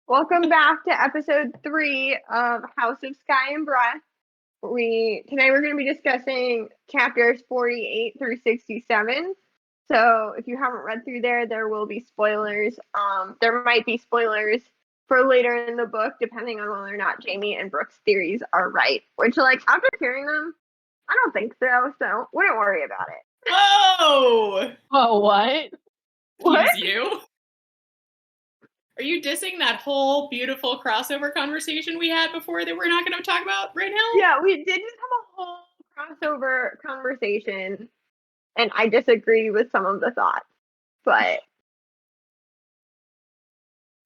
Welcome back to episode 3 of House of Sky and Breath. Today we're going to be discussing chapters 48 through 67. So if you haven't read through there will be spoilers. There might be spoilers for later in the book, depending on whether or not Jamie and Brooke's theories are right. Which, after hearing them, I don't think so wouldn't worry about it. Oh! Oh, what? What? Tease you? Are you dissing that whole beautiful crossover conversation we had before that we're not going to talk about right now? Yeah, we did just have a whole crossover conversation, and I disagree with some of the thoughts, but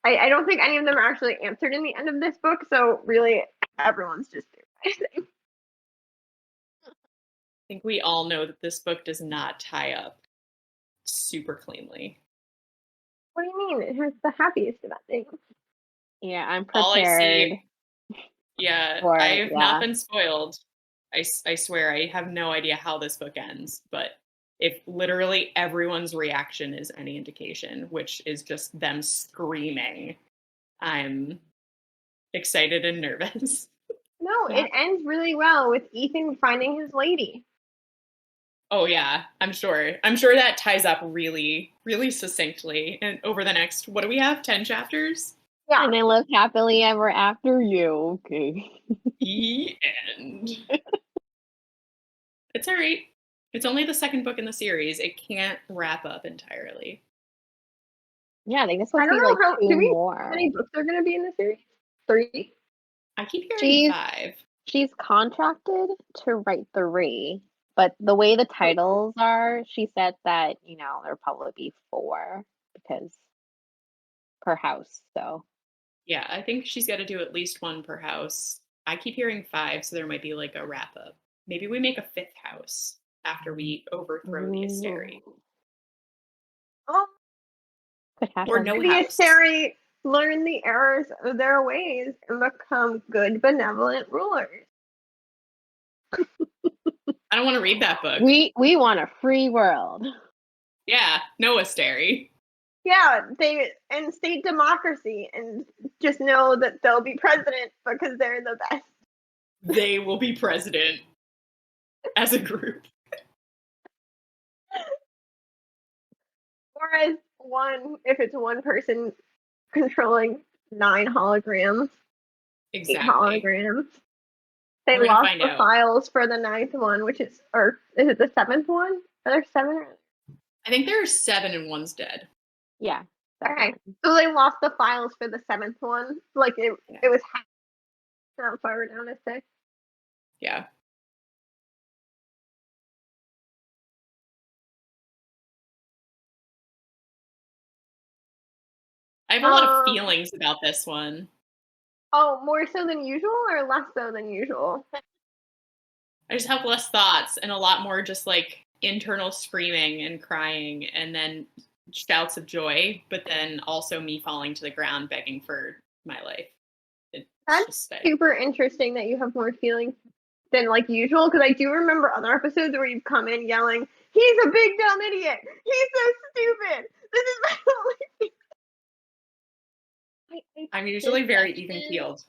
I don't think any of them are actually answered in the end of this book, so really everyone's just theorizing. I think we all know that this book does not tie up super cleanly. What do you mean? It has the happiest of endings. Yeah, I'm prepared. All I see, I have not been spoiled. I swear, I have no idea how this book ends, but if literally everyone's reaction is any indication, which is just them screaming, I'm excited and nervous. No, It ends really well with Ethan finding his lady. Oh yeah, I'm sure. I'm sure that ties up really, really succinctly. And over the next, what do we have? 10 chapters? Yeah. And they live happily ever after you. Okay. The end. It's all right. It's only the second book in the series. It can't wrap up entirely. Yeah, they just want I to don't be know two more. How many books are going to be in the series? 3? I keep hearing 5. She's contracted to write 3, but the way the titles are, she said that, there'll probably be 4 because per house, so. Yeah, I think she's got to do at least 1 per house. I keep hearing 5, so there might be like a wrap up. Maybe we make a 5th house after we overthrow the Asteri. Oh, could happen. Or no the house. Asteri learn the errors of their ways and become good, benevolent rulers. I don't want to read that book. We want a free world. Yeah, no Asteri. Yeah, and state democracy, and just know that they'll be president because they're the best. They will be president as a group. Or as if it's one person controlling 9 holograms. Exactly. 8 holograms. They We're gonna lost find the out. files for the 9th one, is it the 7th one? Are there 7? I think there are 7 and one's dead. Yeah. Okay. So they lost the files for the 7th one. It was hacked. Not far down to 6. Yeah. I have a lot of feelings about this one. Oh, more so than usual or less so than usual? I just have less thoughts and a lot more just internal screaming and crying and then shouts of joy, but then also me falling to the ground begging for my life. That's super interesting that you have more feelings than usual, because I do remember other episodes where you've come in yelling, "He's a big dumb idiot! He's so stupid! This is my only." I'm usually very even-keeled.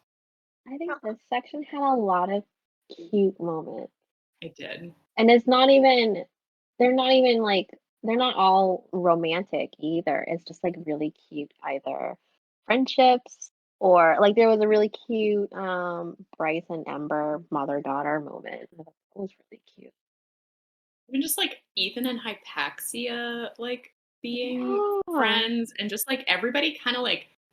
I think this section had a lot of cute moments. It did. And they're not all romantic either. It's just really cute either friendships or there was a really cute Bryce and Ember mother-daughter moment. It was really cute. Even just Ethan and Hypaxia being friends, and just everybody kind of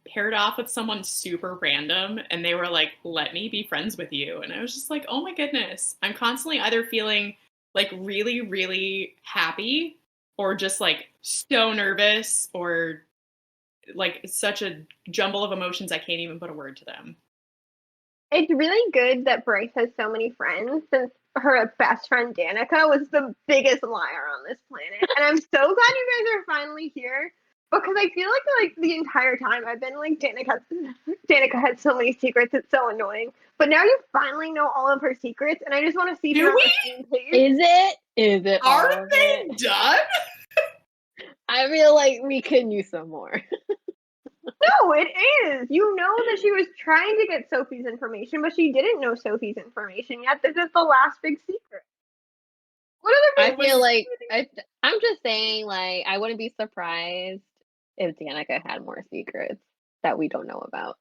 paired off with someone super random, and they were like, let me be friends with you. And I was just like, oh my goodness. I'm constantly either feeling really, really happy or just so nervous or such a jumble of emotions I can't even put a word to them. It's really good that Bryce has so many friends, since her best friend Danica was the biggest liar on this planet. And I'm so glad you guys are finally here, because I feel like the entire time I've been Danica has so many secrets, it's so annoying. But now you finally know all of her secrets, and I just want to see if you're on the same page. Is it? Are they done? I feel like we could use some more. No, it is. You know that she was trying to get Sophie's information, but she didn't know Sophie's information yet. This is the last big secret. What other I big feel secret like I'm just saying, like, I wouldn't be surprised if Danica had more secrets that we don't know about.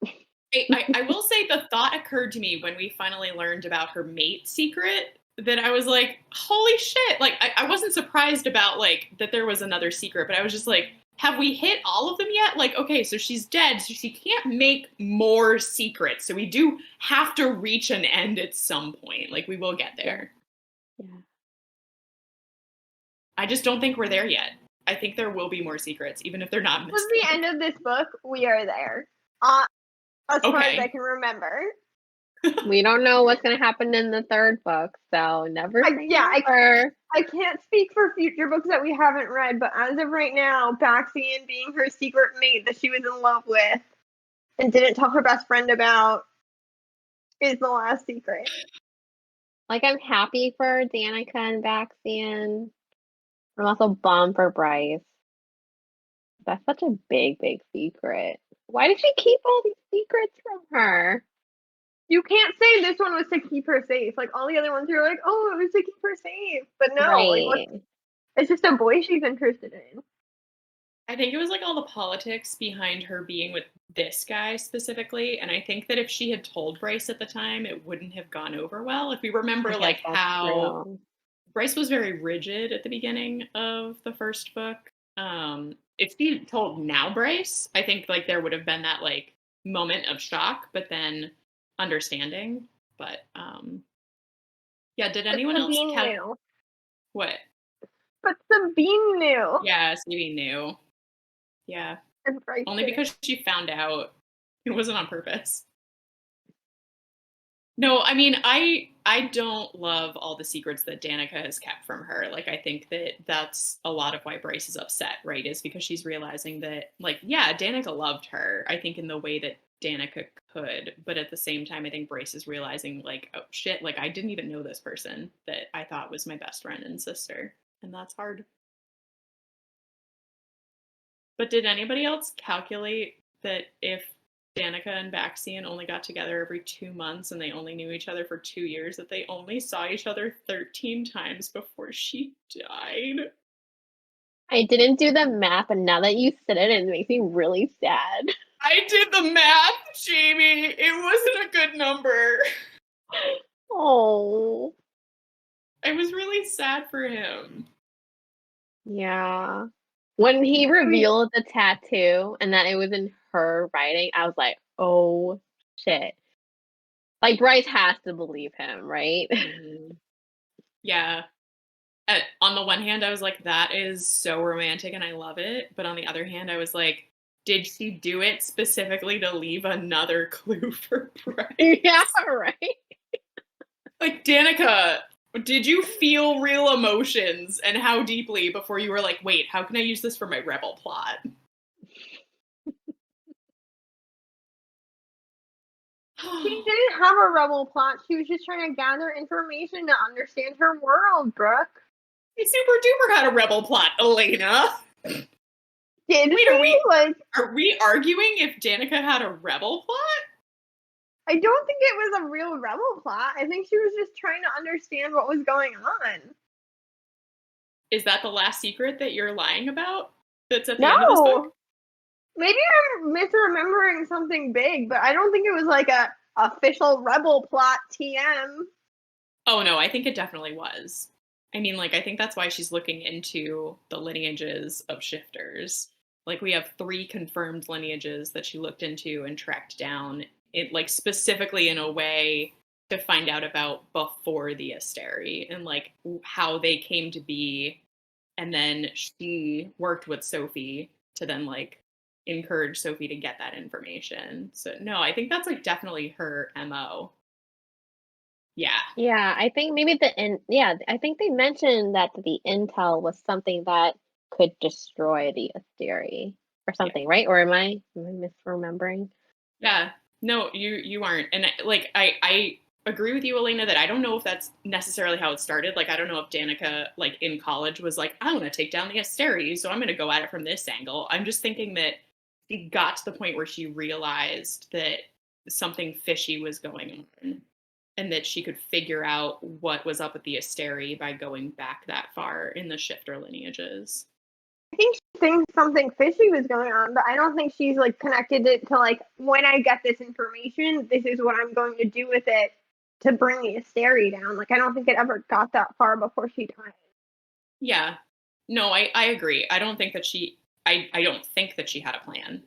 I will say the thought occurred to me when we finally learned about her mate secret that I was like, holy shit. Like, I wasn't surprised about, like, that there was another secret, but I was just like, have we hit all of them yet? Like, okay, so she's dead, so she can't make more secrets. So we do have to reach an end at some point. Like, we will get there. Yeah. I just don't think we're there yet. I think there will be more secrets, even if they're not in this was the book. end of this book? We are there. As far as I can remember. We don't know what's going to happen in the third book, so never say never. I can't speak for future books that we haven't read, but as of right now, Baxian being her secret mate that she was in love with and didn't tell her best friend about is the last secret. Like, I'm happy for Danica and Baxian. I'm also bummed for Bryce. That's such a big, big secret. Why did she keep all these secrets from her? You can't say this one was to keep her safe. Like, all the other ones, you're like, oh, it was to keep her safe. But no, Right. it's just a boy she's interested in. I think it was like all the politics behind her being with this guy specifically. And I think that if she had told Bryce at the time, it wouldn't have gone over well. If we remember, like, how Bryce was very rigid at the beginning of the first book. If she told now Bryce, I think, like, there would have been that, like, moment of shock, but then understanding. But yeah, did anyone else knew. What? But Sabine knew. Yeah, Sabine knew. Yeah. Only because she found out. It wasn't on purpose. No, I mean, I don't love all the secrets that Danica has kept from her. Like, I think that that's a lot of why Bryce is upset, right? Is because she's realizing that, like, yeah, Danica loved her, I think, in the way that Danica could. But at the same time, I think Bryce is realizing, like, oh, shit, like, I didn't even know this person that I thought was my best friend and sister. And that's hard. But did anybody else calculate that if Danica and Baxian only got together every 2 months and they only knew each other for 2 years, that they only saw each other 13 times before she died? I didn't do the math, and now that you said it, it makes me really sad. I did the math, Jamie. It wasn't a good number. Oh. I was really sad for him. Yeah. When he revealed the tattoo and that it was in her writing, I was like, oh shit. Like, Bryce has to believe him, right? Mm-hmm. Yeah. On the one hand, I was like, that is so romantic and I love it. But on the other hand, I was like, did she do it specifically to leave another clue for Bryce? Yeah, right. Like, Danica, did you feel real emotions, and how deeply, before you were like, wait, how can I use this for my rebel plot? She didn't have a rebel plot. She was just trying to gather information to understand her world, Brooke. She super duper had a rebel plot, Elena. Did we? Are we arguing if Danica had a rebel plot? I don't think it was a real rebel plot. I think she was just trying to understand what was going on. Is that the last secret that you're lying about? That's at the end of this book? Maybe I'm misremembering something big, but I don't think it was like a official rebel plot TM. Oh no, I think it definitely was. I mean, like, I think that's why she's looking into the lineages of shifters. Like, we have 3 confirmed lineages that she looked into and tracked down, it, like, specifically in a way to find out about before the Asteri and, like, how they came to be. And then she worked with Sophie to then, like, encourage Sophie to get that information. So no, I think that's, like, definitely her MO. Yeah. Yeah, I think maybe I think they mentioned that the intel was something that could destroy the Asteri or something, right? Or am I misremembering? Yeah. No, you aren't. And I agree with you, Elena, that I don't know if that's necessarily how it started. Like, I don't know if Danica, like, in college was like, I want to take down the Asteri, so I'm going to go at it from this angle. I'm just thinking that she got to the point where she realized that something fishy was going on and that she could figure out what was up with the Asteri by going back that far in the shifter lineages. I think she thinks something fishy was going on, but I don't think she's like connected it to like, when I get this information, this is what I'm going to do with it to bring the Asteri down. Like, I don't think it ever got that far before she died. Yeah. No, I agree. I don't think that I don't think that she had a plan.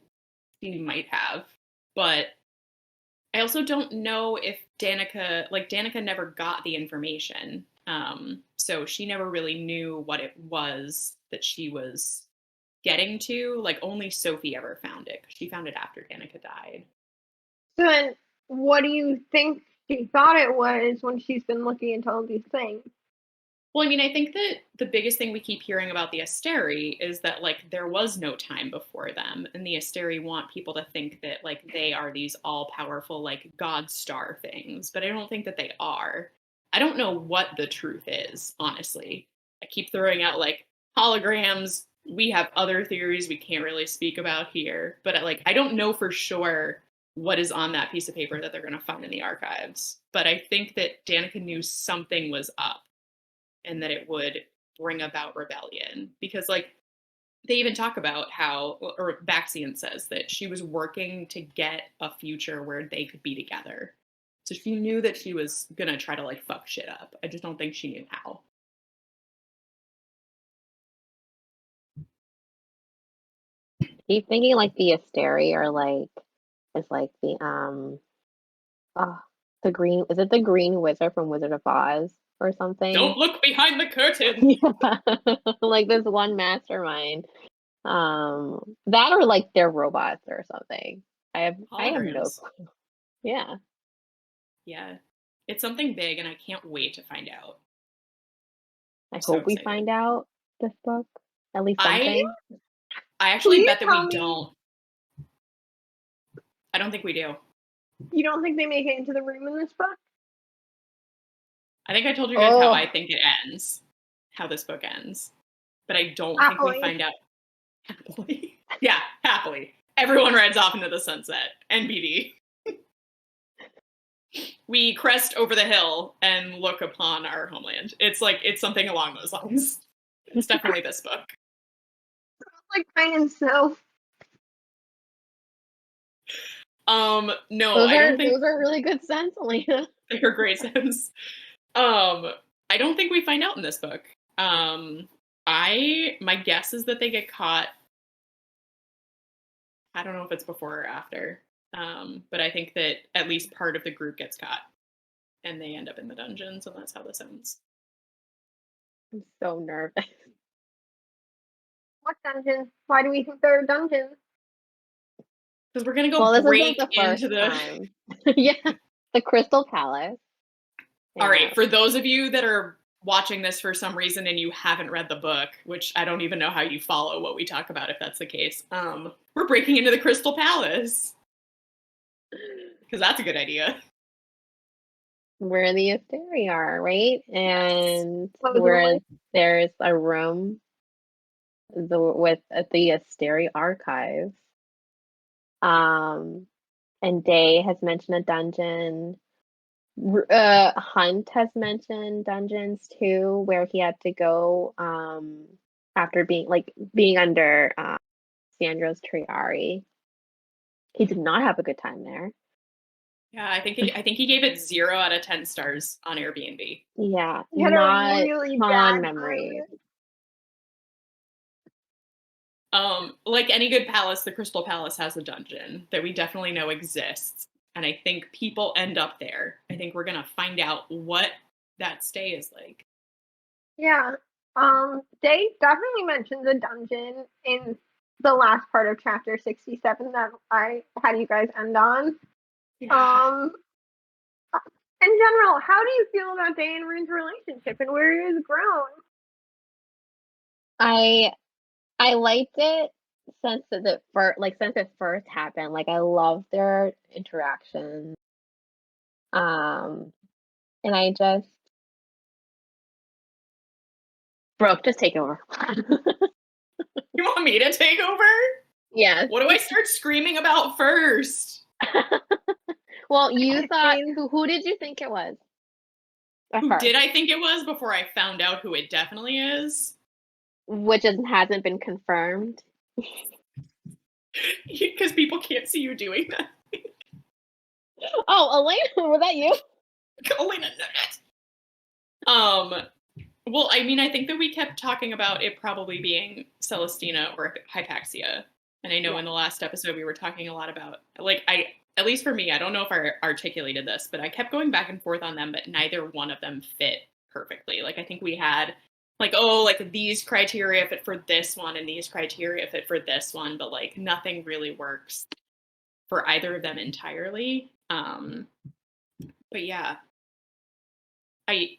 She might have, but I also don't know if Danica never got the information. So she never really knew what it was that she was getting to. Like, only Sophie ever found it. She found it after Danica died. So then, what do you think she thought it was when she's been looking into all these things? Well, I mean, I think that the biggest thing we keep hearing about the Asteri is that, like, there was no time before them, and the Asteri want people to think that, like, they are these all-powerful, like, God star things, but I don't think that they are. I don't know what the truth is, honestly. I keep throwing out, like, holograms. We have other theories we can't really speak about here, but, like, I don't know for sure what is on that piece of paper that they're going to find in the archives. But I think that Danica knew something was up, and that it would bring about rebellion. Because, like, they even talk about how, or Baxian says that she was working to get a future where they could be together. So she knew that she was gonna try to, like, fuck shit up. I just don't think she knew how. Keep thinking like the Asteri or like is like oh, the green, is it the green wizard from Wizard of Oz or something? Don't look behind the curtain! Yeah. Like this one mastermind. That or like they're robots or something. I have no Holograms. clue. Yeah. Yeah. It's something big, and I can't wait to find out. I I'm so hope we excited. find out this book. At least I something. actually Please bet that tell we me don't. I don't think we do. you don't think they make it into the room in this book? I think I told you guys how I Oh, think it ends, how this book ends. But I don't think we Happily. find out happily. Yeah, happily. Everyone rides off into the sunset. NBD. We crest over the hill and look upon our homeland. It's something along those lines. It's definitely this book. Like Pine and Snow. No, those I don't are think those are really good sense, Elena. they're great sense. I don't think we find out in this book. My guess is that they get caught. I don't know if it's before or after. But I think that at least part of the group gets caught and they end up in the dungeons, and that's how this ends. I'm so nervous. What dungeon? Why do we think they're dungeons? Because we're gonna go Well, this isn't break the first into the. time. Yeah. The Crystal Palace. All right, Yeah. for those of you that are watching this for some reason and you haven't read the book, which I don't even know how you follow what we talk about if that's the case, we're breaking into the Crystal Palace. Because that's a good idea. Where the Asteri are, right? And where Supposedly. there's a room with the Asteri archives. And Day has mentioned a dungeon. Hunt has mentioned dungeons too, where he had to go after being under Sandra's Triari. He did not have a good time there. Yeah, I think he gave it 0 out of 10 stars on Airbnb. Yeah, He had not a really fond bad memories. Like any good palace, the Crystal Palace has a dungeon that we definitely know exists. And I think people end up there. I think we're gonna find out what that stay is like. Yeah. They definitely mentioned the dungeon in the last part of chapter 67 that I had you guys end on. Yeah. In general, how do you feel about Day and Rune's relationship and where he has grown? I liked it since it first happened. Like I loved their interactions. And I just Brooke, just take over. You want me to take over? Yes. What do I start screaming about first? Well, you I thought mean- who did you think it was? At Who first, did I think it was before I found out who it definitely is? which hasn't been confirmed. Because people can't see you doing that. Oh, Elena, was that you? Elena, well, I mean, I think that we kept talking about it probably being Celestina or Hypaxia. And I know in the last episode we were talking a lot about, like, at least for me, I don't know if I articulated this, but I kept going back and forth on them, but neither one of them fit perfectly. Like, I think we had, like, oh, like, these criteria fit for this one and these criteria fit for this one, but, like, nothing really works for either of them entirely. But yeah, I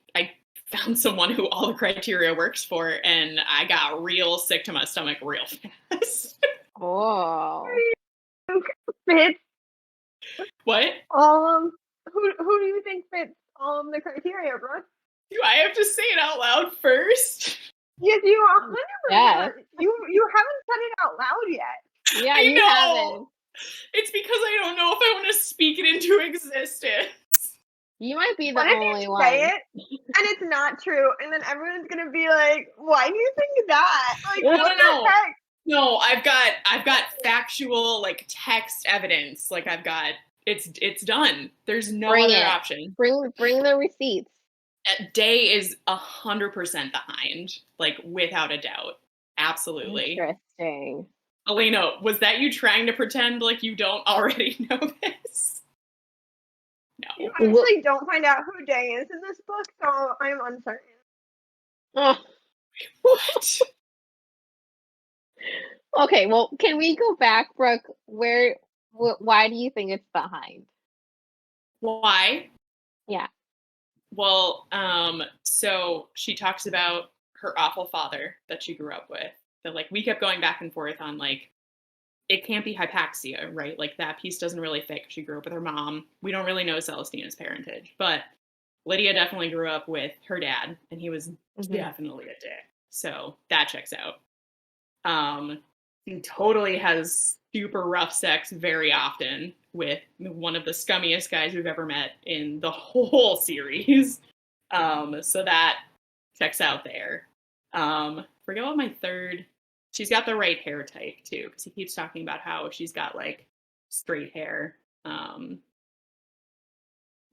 found someone who all the criteria works for, and I got real sick to my stomach real fast. Oh. Fits What? who do you think fits the criteria, bro? Do I have to say it out loud first? Yes, you 100%. Yes. You haven't said it out loud yet. Yeah, I you know. haven't. It's because I don't know if I want to speak it into existence. You might be the What if only you one. say it and it's not true, and then everyone's gonna be like, "Why do you think that?" Like, No, what the heck? No, I've got factual, like, text evidence. Like, I've got it's done. There's no Bring other it. option. Bring the receipts. Day is 100% behind, like, without a doubt. Absolutely. Interesting. Elena, was that you trying to pretend like you don't already know this? No. You actually don't find out who Day is in this book, so I'm uncertain. Oh, What? okay, well, can we go back, Brooke? Why do you think it's behind? Why? Yeah. Well, so she talks about her awful father that she grew up with. That, like, we kept going back and forth on, like, it can't be Hypaxia, right? Like, that piece doesn't really fit 'cause she grew up with her mom. We don't really know Celestina's parentage, but Lydia definitely grew up with her dad, and he was definitely a dick. So that checks out. He totally has super rough sex very often with one of the scummiest guys we've ever met in the whole series. So that checks out there. Forget what my third. She's got the right hair type too, because he keeps talking about how she's got, like, straight hair. But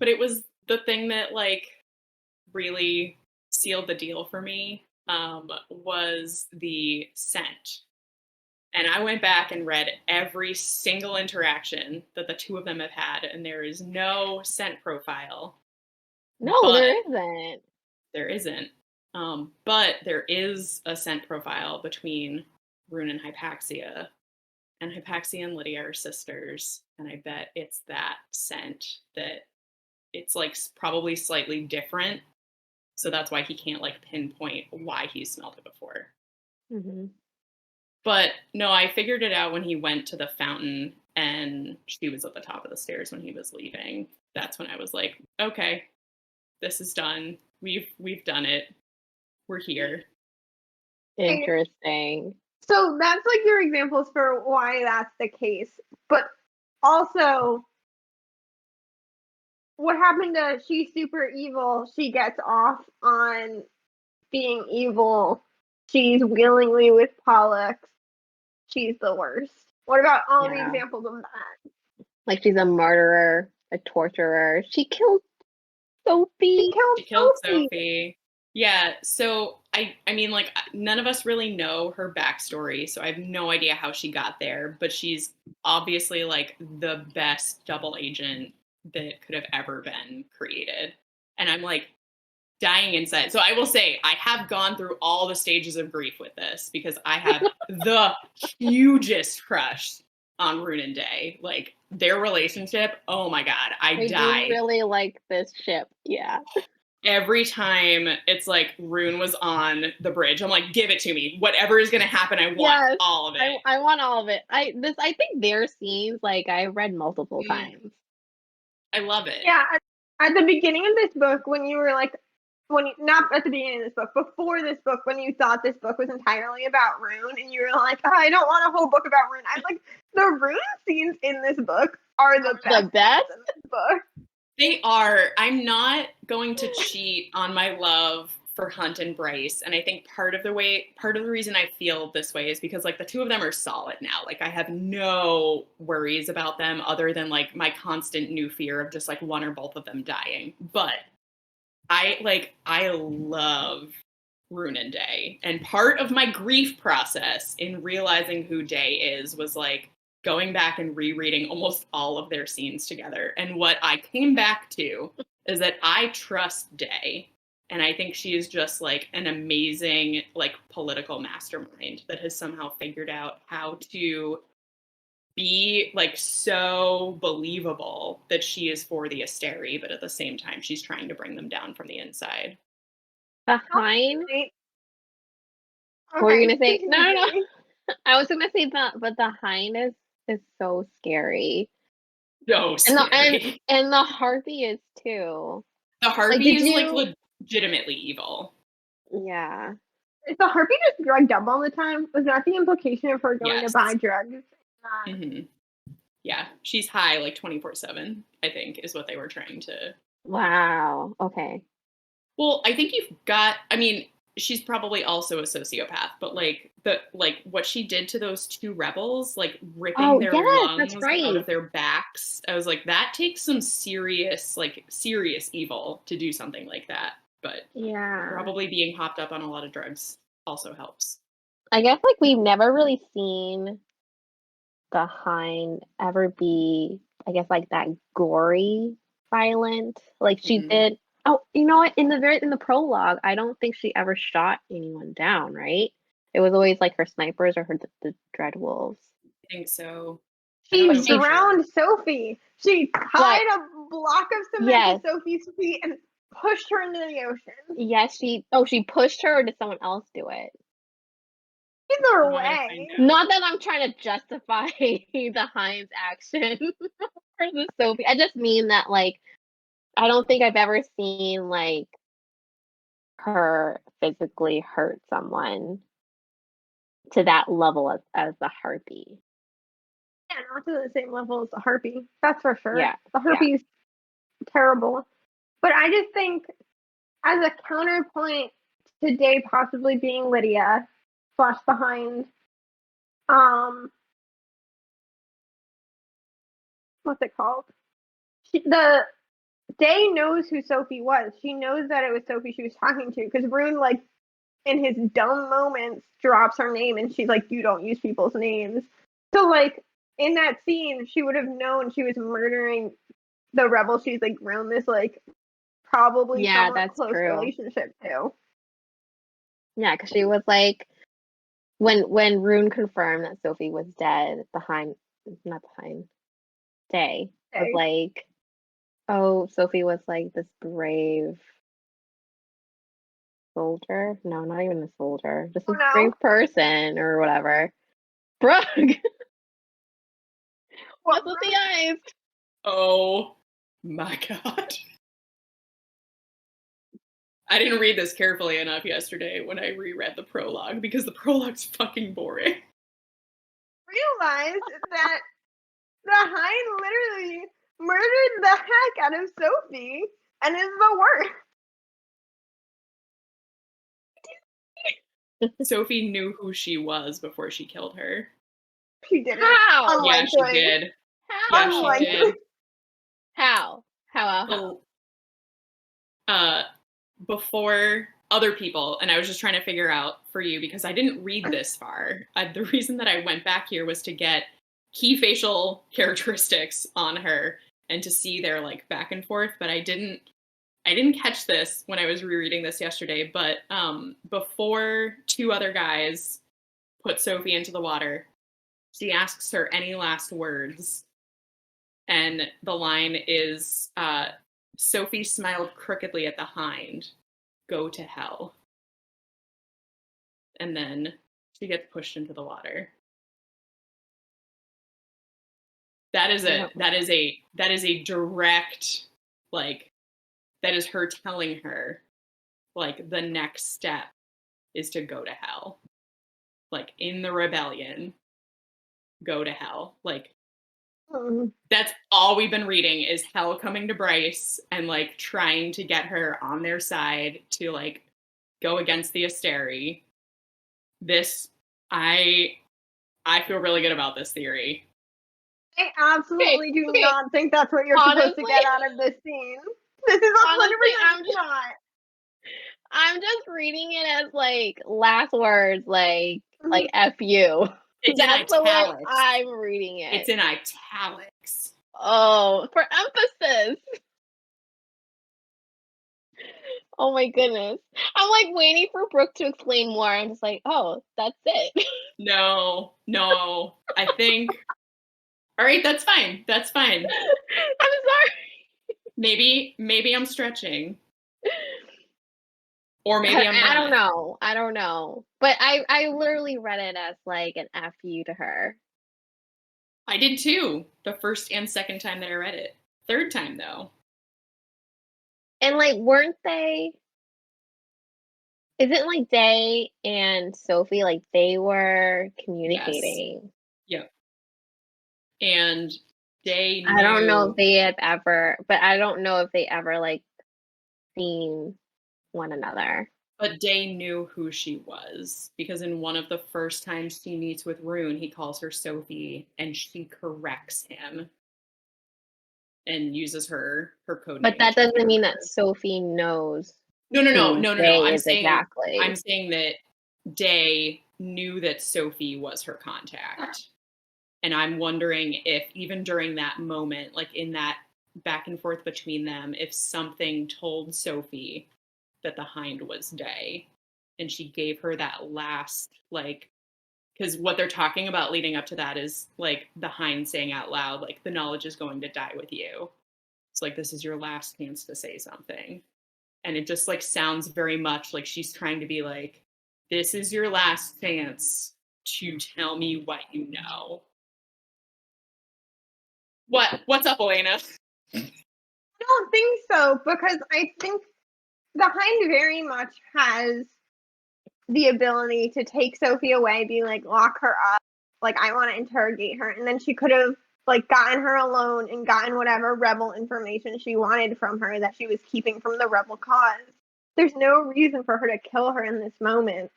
it was the thing that, like, really sealed the deal for me, was the scent. And I went back and read every single interaction that the two of them have had, and there is no scent profile. No, But there isn't. there isn't. But there is a scent profile between Rune and Hypaxia. And Hypaxia and Lydia are sisters. And I bet it's that scent that it's, like, probably slightly different. So that's why he can't, like, pinpoint why he smelled it before. Mm-hmm. But no, I figured it out when he went to the fountain and she was at the top of the stairs when he was leaving. That's when I was like, okay, this is done. We've done it. We're here. Interesting. So that's, like, your examples for why that's the case. But also, what happened to she's super evil? She gets off on being evil. She's willingly with Pollux. She's the worst. What about all the Yeah. examples of that? Like, she's a murderer, a torturer. She killed Sophie. She killed Sophie. Yeah, so I mean, like, none of us really know her backstory, so I have no idea how she got there, but she's obviously, like, the best double agent that could have ever been created. And I'm, like, dying inside. So I will say, I have gone through all the stages of grief with this because I have the hugest crush on Rune and Day. Like, their relationship, oh my god, I die. Do really like this ship. Yeah. Every time it's like Rune was on the bridge, I'm like, give it to me. Whatever is going to happen, I want all of it. I want all of it. I think their scenes, like, I've read multiple times. I love it. Yeah, at the beginning of this book, when you were like, not at the beginning of this book, before this book, when you thought this book was entirely about Rune, and you were like, oh, I don't want a whole book about Rune. I'm like, the Rune scenes in this book are the best. The best? In this book. They are. I'm not going to cheat on my love for Hunt and Bryce, and I think part of the reason I feel this way is because like the two of them are solid now. Like I have no worries about them other than like my constant new fear of just like one or both of them dying. But I love Rune and Day, and part of my grief process in realizing who Day is was like going back and rereading almost all of their scenes together. And what I came back to is that I trust Day. And I think she is just like an amazing like political mastermind that has somehow figured out how to be like so believable that she is for the Asteri, but at the same time she's trying to bring them down from the inside. The Hind? Okay, What were you gonna say? continue, No. Julie. I was gonna say that, but the Hind is so scary. So scary. And the Harpy is too. The Harpy Like, did is you- like legitimately evil. Yeah. Is the Harpy just drugged up all the time? Was that the implication of her going Yes. to buy drugs? Mm-hmm. Yeah, she's high like 24/7, I think, is what they were trying to. Wow. Okay. Well, I think she's probably also a sociopath, but like what she did to those two rebels, like ripping their lungs out of their backs. I was like, that takes some serious evil to do something like that. But yeah, probably being hopped up on a lot of drugs also helps. I guess like we've never really seen the Hind ever be, I guess, like that gory, violent. Like she did. Oh, you know what? In the prologue, I don't think she ever shot anyone down. Right? It was always like her snipers or the dread wolves. I think so. She drowned Sophie. She tied a block of cement to Sophie's feet and pushed her into the ocean. Yes, she pushed her, or did someone else do it? Either way. Not that I'm trying to justify the Hind's action for the Sophie. I just mean that, like, I don't think I've ever seen, like, her physically hurt someone to that level as the Harpy. Yeah, not to the same level as the Harpy. That's for sure. Yeah. The Harpy's terrible. But I just think, as a counterpoint to Day possibly being Lydia / the Hind, what's it called? The Day knows who Sophie was. She knows that it was Sophie she was talking to, because Rune, like, in his dumb moments, drops her name, and she's like, you don't use people's names. So, like, in that scene, she would have known she was murdering the rebel she's, like, grown this, like, probably somewhat close relationship to. Yeah, because she was like, when Rune confirmed that Sophie was dead, Day was like, oh, Sophie was like this brave soldier. No, not even a soldier. Just a brave person or whatever. Brooke! What's with the eyes? Oh my god. I didn't read this carefully enough yesterday when I reread the prologue because the prologue's fucking boring. Realized that the Hind literally murdered the heck out of Sophie and is the worst. Sophie knew who she was before she killed her. She didn't. How? Yeah, she did. How? Yeah, she did. How? Before other people, and I was just trying to figure out for you because I didn't read this far. The reason that I went back here was to get key facial characteristics on her and to see their like back and forth, but I didn't catch this when I was rereading this yesterday. But before two other guys put Sophie into the water, she asks her any last words, and the line is, Sophie smiled crookedly at the Hind. Go to hell. And then she gets pushed into the water. That is a direct, like, that is her telling her like the next step is to go to hell. Like in the rebellion, go to hell. Like that's all we've been reading is Hell coming to Bryce and like trying to get her on their side to like go against the Asteri. This I feel really good about this theory. I absolutely do Okay. not think that's what you're supposed to Honestly- get out of this scene. This is 100% Honestly, not. I'm just reading it as like last words, like F you. It's in That's the way italics. I'm reading it. It's in italics. Oh, for emphasis. Oh my goodness. I'm like waiting for Brooke to explain more. I'm just like, oh, that's it. No. I think. All right, that's fine. That's fine. I'm sorry. Maybe I'm stretching. Or maybe I'm not. I don't know. But I literally read it as like an F you to her. I did too. The first and second time that I read it. Third time though. And like, weren't they? Isn't like Day and Sophie like they were communicating? Yep. And Day knew. I don't know if they had ever, but I don't know if they ever like seen one another. But Day knew who she was because in one of the first times she meets with Rune, he calls her Sophie and she corrects him and uses her code But name. that doesn't mean that Sophie knows. No. Day I'm is saying exactly. I'm saying that Day knew that Sophie was her contact. And I'm wondering if even during that moment, like in that back and forth between them, if something told Sophie that the Hind was Day and she gave her that last, like, because what they're talking about leading up to that is like the Hind saying out loud, like, the knowledge is going to die with you. It's like, this is your last chance to say something. And it just like sounds very much like she's trying to be like, this is your last chance to tell me what you know. What's up, Elena? I don't think so, because I think the Hind very much has the ability to take Sophie away, be like, lock her up, like, I want to interrogate her, and then she could have like gotten her alone and gotten whatever rebel information she wanted from her that she was keeping from the rebel cause. There's no reason for her to kill her in this moment.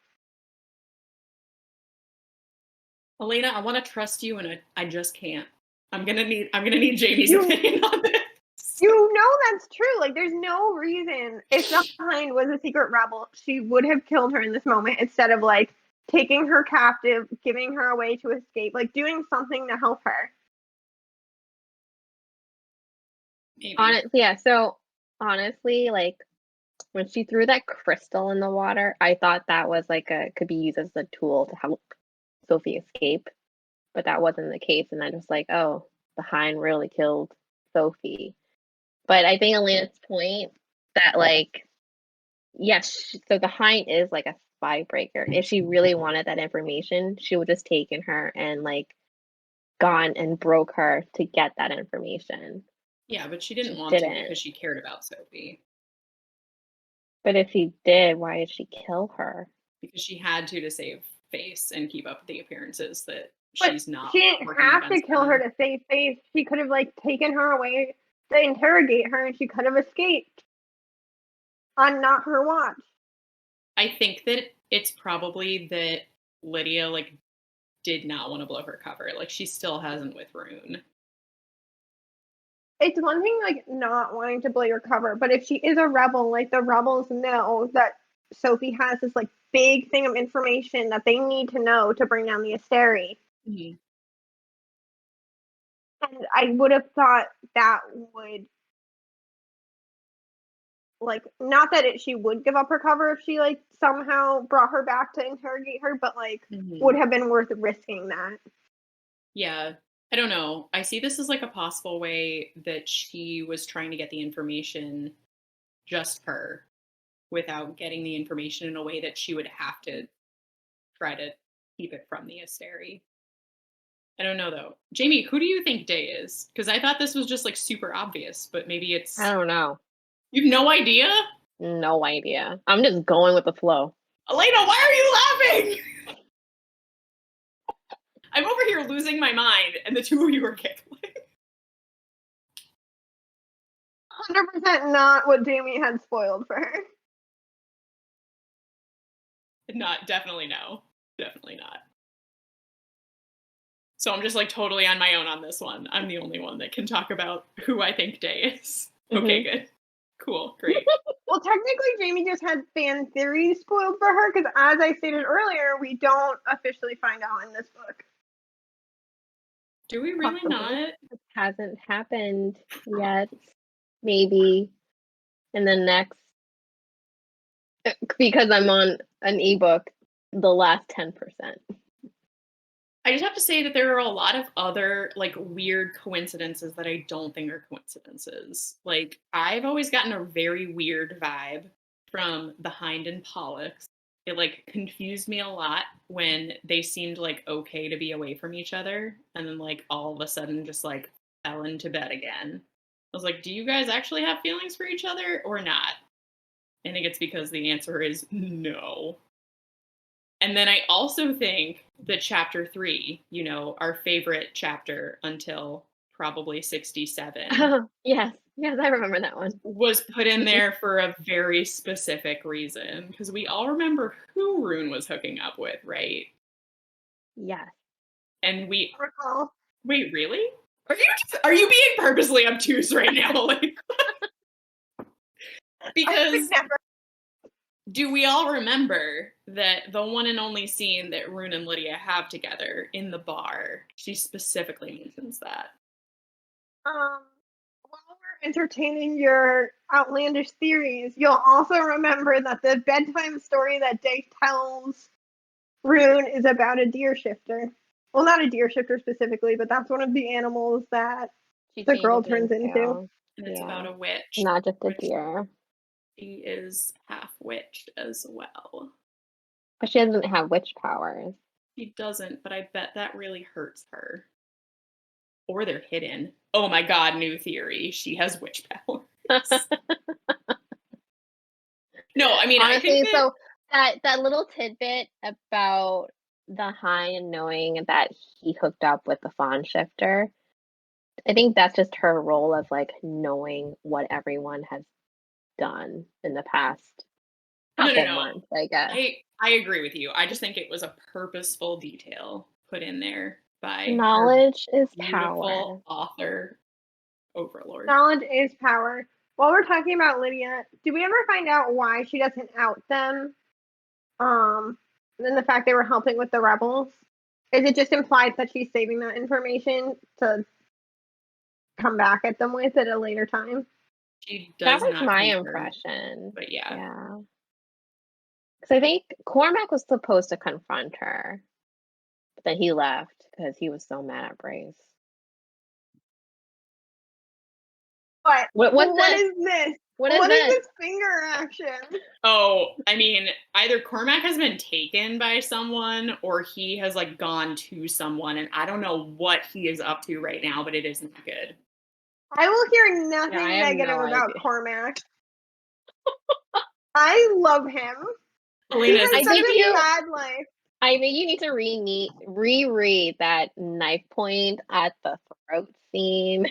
Elena, I want to trust you, and I just can't. I'm gonna need Jamie's opinion on this. You know that's true. Like, there's no reason. If the Hind was a secret rebel, she would have killed her in this moment instead of like taking her captive, giving her a way to escape, like doing something to help her. Maybe. So honestly, like when she threw that crystal in the water, I thought that was like could be used as a tool to help Sophie escape, but that wasn't the case. And I'm just like, oh, the Hind really killed Sophie. But I think Elena's point that like, yes, so the Hind is like a spy breaker. If she really wanted that information, she would just taken her and like gone and broke her to get that information. Yeah, but she didn't want to because she cared about Sophie. But if she did, why did she kill her? Because she had to save face and keep up the appearances that But she's not. She didn't have to kill her to save face. She could have like taken her away to interrogate her, and she could have escaped on not her watch. I think that it's probably that Lydia like did not want to blow her cover. Like she still hasn't with Rune. It's one thing like not wanting to blow your cover, but if she is a rebel, like the rebels know that Sophie has this like big thing of information that they need to know to bring down the Asteri. Mm-hmm. And I would have thought that would like not that she would give up her cover if she like somehow brought her back to interrogate her, but like would have been worth risking that. Yeah. I don't know. I see this as like a possible way that she was trying to get the information, just her, without getting the information in a way that she would have to try to keep it from the Asteri. I don't know though. Jamie, who do you think Day is? Because I thought this was just like super obvious, but maybe it's. I don't know. You've no idea? No idea. I'm just going with the flow. Elena, why are you laughing? I'm over here losing my mind, and the two of you are giggling. 100% not what Jamie had spoiled for her. Definitely no. Definitely not. So I'm just like totally on my own on this one. I'm the only one that can talk about who I think Day is. Okay, good. Cool, great. Well, technically, Jamie just had fan theories spoiled for her because, as I stated earlier, we don't officially find out in this book. Do we really not? It hasn't happened yet. Maybe in the next, because I'm on an ebook, the last 10%. I just have to say that there are a lot of other like weird coincidences that I don't think are coincidences. Like I've always gotten a very weird vibe from the Hind and Pollux. It like confused me a lot when they seemed like okay to be away from each other and then like all of a sudden just like fell into bed again. I was like, do you guys actually have feelings for each other or not? I think it's because the answer is no. And then I also think that chapter 3, you know, our favorite chapter until probably 67. Yes, I remember that one. Was put in there for a very specific reason. Because we all remember who Rune was hooking up with, right? Yes. And we Recall. Wait, really? Are you being purposely obtuse right now? Like, because do we all remember that the one and only scene that Rune and Lydia have together in the bar, she specifically mentions that. While we're entertaining your outlandish theories, you'll also remember that the bedtime story that Day tells Rune is about a deer shifter. Well, not a deer shifter specifically, but that's one of the animals that the girl turns into. And it's about a witch. Not just a deer. She is half witch as well. But she doesn't have witch powers. She doesn't, but I bet that really hurts her. Or they're hidden. Oh my god, new theory. She has witch powers. No, I mean, honestly, I think so that little tidbit about the Hind knowing that he hooked up with the fawn shifter, I think that's just her role of like knowing what everyone has done in the past couple months, I guess. I agree with you. I just think it was a purposeful detail put in there by knowledge is beautiful power. Author overlord. Knowledge is power. While we're talking about Lydia, do we ever find out why she doesn't out them? And then the fact they were helping with the rebels? Is it just implied that she's saving that information to come back at them with at a later time? She does that was not my confirm, impression. but yeah. Because I think Cormac was supposed to confront her, but then he left because he was so mad at Brace. But what is this? What is this finger action? Oh, I mean, either Cormac has been taken by someone or he has like gone to someone, and I don't know what he is up to right now, but it isn't good. I will hear nothing negative about Cormac. I love him. He has such a bad life. I think you need to reread that knife point at the throat scene.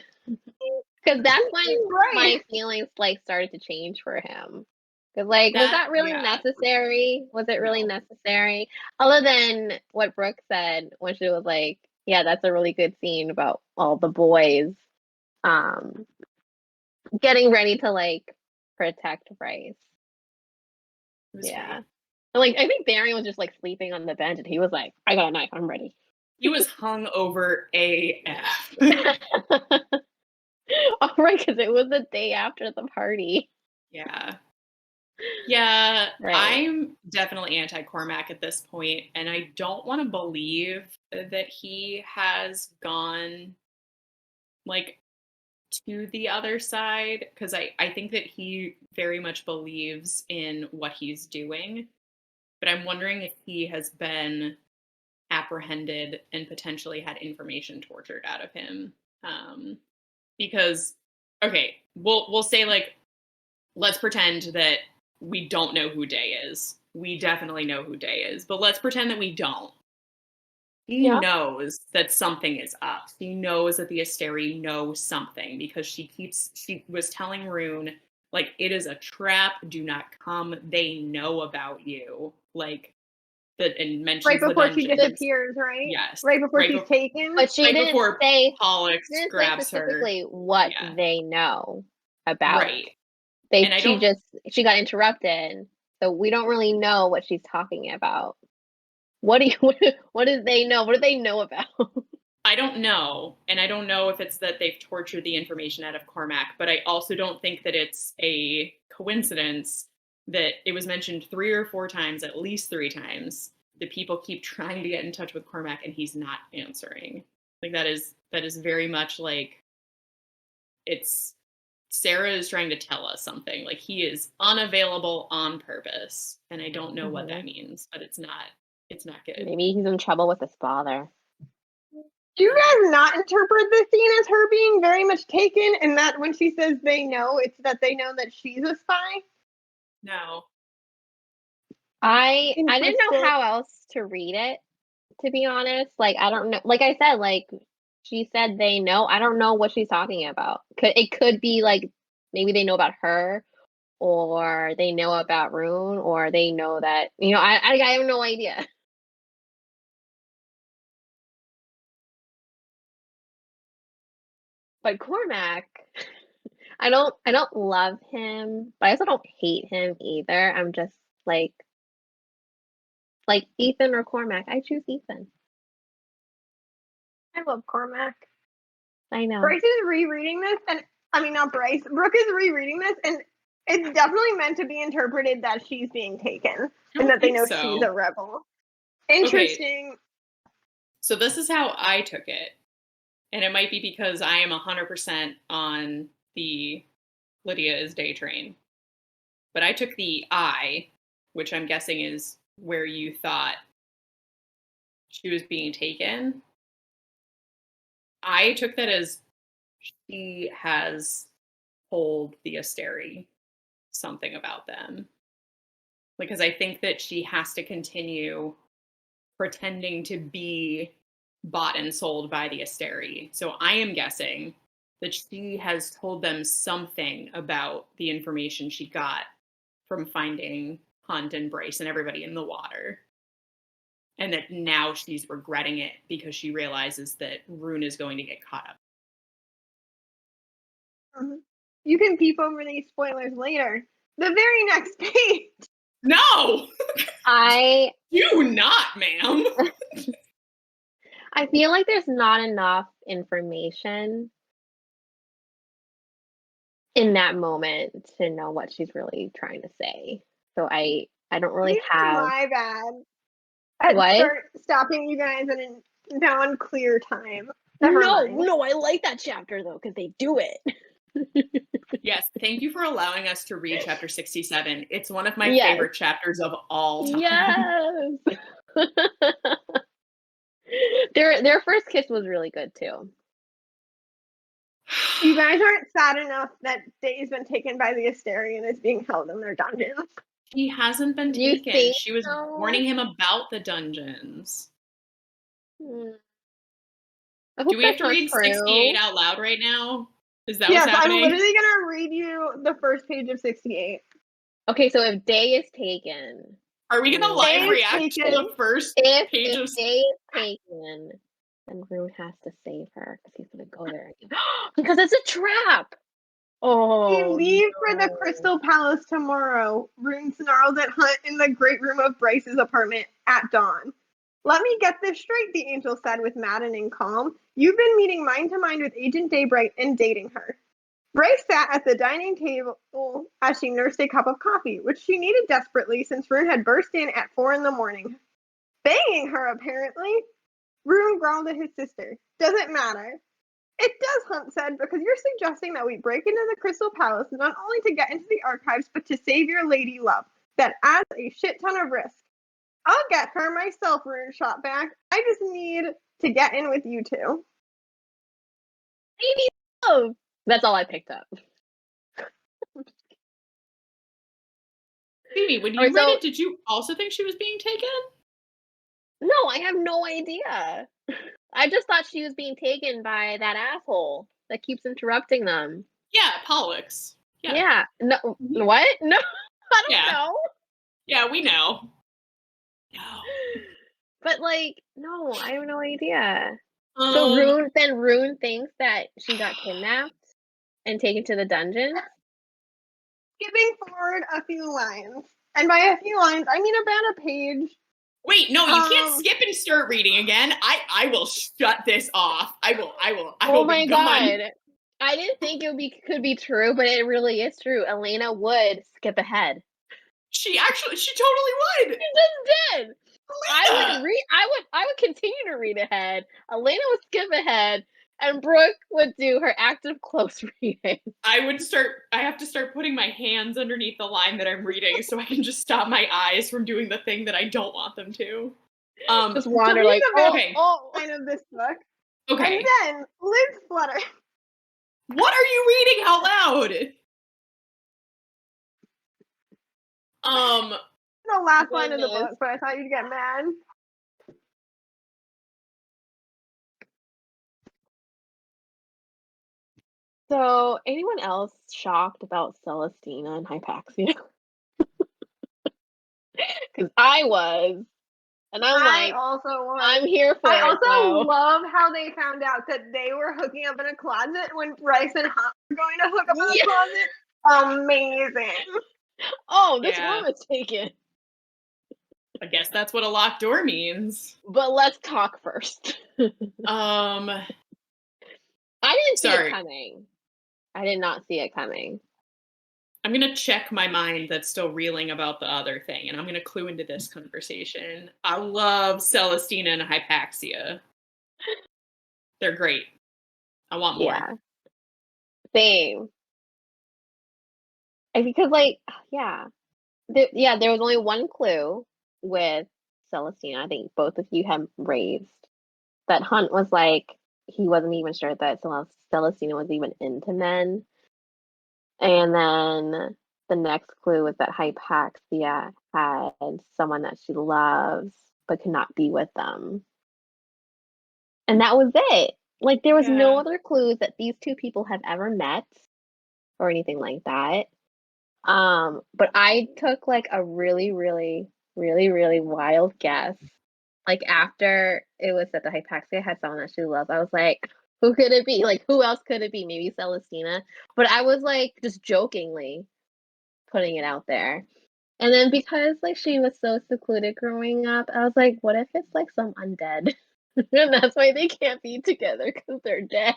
Because that's when my feelings like started to change for him. Because like, was that really necessary? Was it really necessary? Other than what Brooke said when she was like, "Yeah, that's a really good scene about all the boys, getting ready to like protect Bryce." Yeah, and, like I think Darian was just like sleeping on the bench, and he was like, "I got a knife. I'm ready." He was hung over AF. Oh, right, because it was the day after the party. Yeah. Yeah, right. I'm definitely anti-Cormac at this point, and I don't want to believe that he has gone like to the other side, because I think that he very much believes in what he's doing, but I'm wondering if he has been apprehended and potentially had information tortured out of him. Because, okay, we'll say like, let's pretend that we don't know who Day is. We definitely know who Day is, but let's pretend that we don't. She knows that something is up. She knows that the Asteri know something because she was telling Rune, like, it is a trap. Do not come. They know about you. Like, and mentions right before the she dungeons. disappears, right? Yes. Right before she's taken. But she right didn't before say Pollux she didn't say grabs her. specifically what Yeah. they know about. Right. And She got interrupted, so we don't really know what she's talking about. What do they know? What do they know about? I don't know. And I don't know if it's that they've tortured the information out of Cormac, but I also don't think that it's a coincidence that it was mentioned 3 or 4 times, at least 3 times, that people keep trying to get in touch with Cormac and he's not answering. Like that is very much like it's Sarah is trying to tell us something. Like he is unavailable on purpose. And I don't know what that means, but it's not good. Maybe he's in trouble with his father. Do you guys not interpret this scene as her being very much taken, and that when she says they know, it's that they know that she's a spy? No. I didn't know how else to read it, to be honest. Like, I don't know. Like I said, like she said they know. I don't know what she's talking about. It could be like maybe they know about her, or they know about Rune, or they know that I have no idea. But Cormac, I don't love him, but I also don't hate him either. I'm just like Ethan or Cormac. I choose Ethan. I love Cormac. I know. Bryce is rereading this, and I mean not Bryce. Brooke is rereading this, and it's definitely meant to be interpreted that she's being taken and that they know she's a rebel. Interesting. Okay. So this is how I took it. And it might be because I am 100% on the Lydia is Day train. But I took the I, which I'm guessing is where you thought she was being taken. I took that as she has told the Asteri something about them. Because I think that she has to continue pretending to be bought and sold by the Asteri. So I am guessing that she has told them something about the information she got from finding Hunt and Bryce and everybody in the water. And that now she's regretting it because she realizes that Rune is going to get caught up. You can peep over these spoilers later. The very next page. No! I do not, ma'am. I feel like there's not enough information in that moment to know what she's really trying to say. So I don't really have. My bad. Start stopping you guys at a non-clear time. No, I like that chapter though because they do it. Yes, thank you for allowing us to read chapter 67. It's one of my favorite chapters of all time. Yes. Their first kiss was really good too. You guys aren't sad enough that Day's been taken by the Asteri and is being held in their dungeons. He hasn't been taken. She was warning him about the dungeons. Do we have to read 68 out loud right now? Is that what's happening? I'm literally going to read you the first page of 68. Okay, so if Day is taken... Are we going to live react to the first page of... If Day is taken, then Rune has to save her because he's going to go there again. Because it's a trap! Oh, We leave for the Crystal Palace tomorrow. Rune snarled at Hunt in the great room of Bryce's apartment at dawn. Let me get this straight, the angel said with maddening calm. You've been meeting mind to mind with Agent Daybright and dating her. Bryce sat at the dining table as she nursed a cup of coffee, which she needed desperately since Rune had burst in at 4 a.m. Banging her, apparently. Rune growled at his sister. Doesn't matter. It does, Hunt said, because you're suggesting that we break into the Crystal Palace not only to get into the archives, but to save your lady love. That adds a shit ton of risk. I'll get her myself, Rune shot back. I just need to get in with you two. Lady love! That's all I picked up. Phoebe, when you Alright, read so- it, did you also think she was being taken? No, I have no idea. I just thought she was being taken by that asshole that keeps interrupting them. Yeah, Pollux. Yeah. No, Mhm. what? No, I don't Yeah. know. Yeah, we know. No. But like, no, I have no idea. Um, So Rune thinks that she got kidnapped and taken to the dungeon. Skipping forward a few lines, and by a few lines, I mean about a page. wait, no, you can't skip and start reading again. I will shut this off. I will Oh my be gone. god. I didn't think could be true, but it really is true. Elena would skip ahead. She totally would. She just did. Elena! I would continue to read ahead. Elena would skip ahead, and Brooke would do her active close reading. I have to start putting my hands underneath the line that I'm reading so I can just stop my eyes from doing the thing that I don't want them to. Just wander So like, here's okay. Kind of this book. Okay. And then Liz Flutter. What are you reading out loud? The last line of the Goodness. book, but I thought you'd get mad. So, anyone else shocked about Celestina and Hypaxia? Because I was, and I also was. I'm here for I it. also So. love how they found out that they were hooking up in a closet when Bryce and Hunt were going to hook up in a closet. Amazing. Oh, this Yeah. room is taken. I guess that's what a locked door means. But let's talk first. I didn't see it coming. I did not see it coming. I'm gonna check my mind that's still reeling about the other thing, and I'm gonna clue into this conversation. I love Celestina and Hypaxia. They're great. I want more. Yeah. Same. And because, like, yeah. There was only one clue with Celestina. I think both of you have raised that Hunt was like, he wasn't even sure that Celestina was even into men. And then the next clue was that Hypaxia had someone that she loves but could not be with them. And that was it. Like, there was no other clues that these two people have ever met or anything like that. But I took like a really, really, really, really wild guess. Like, after it was that the Hypaxia had someone that she loved, I was like, who could it be? Like, who else could it be? Maybe Celestina. But I was like just jokingly putting it out there. And then because like she was so secluded growing up, I was like, what if it's like some undead? And that's why they can't be together, because they're dead.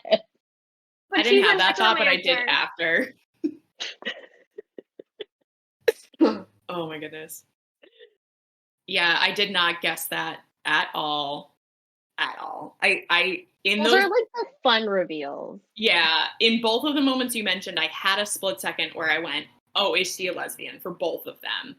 I didn't have that thought, but I did after. Oh my goodness. Yeah, I did not guess that at all. At all. Those are like the fun reveals. Yeah, in both of the moments you mentioned, I had a split second where I went, oh, is she a lesbian, for both of them?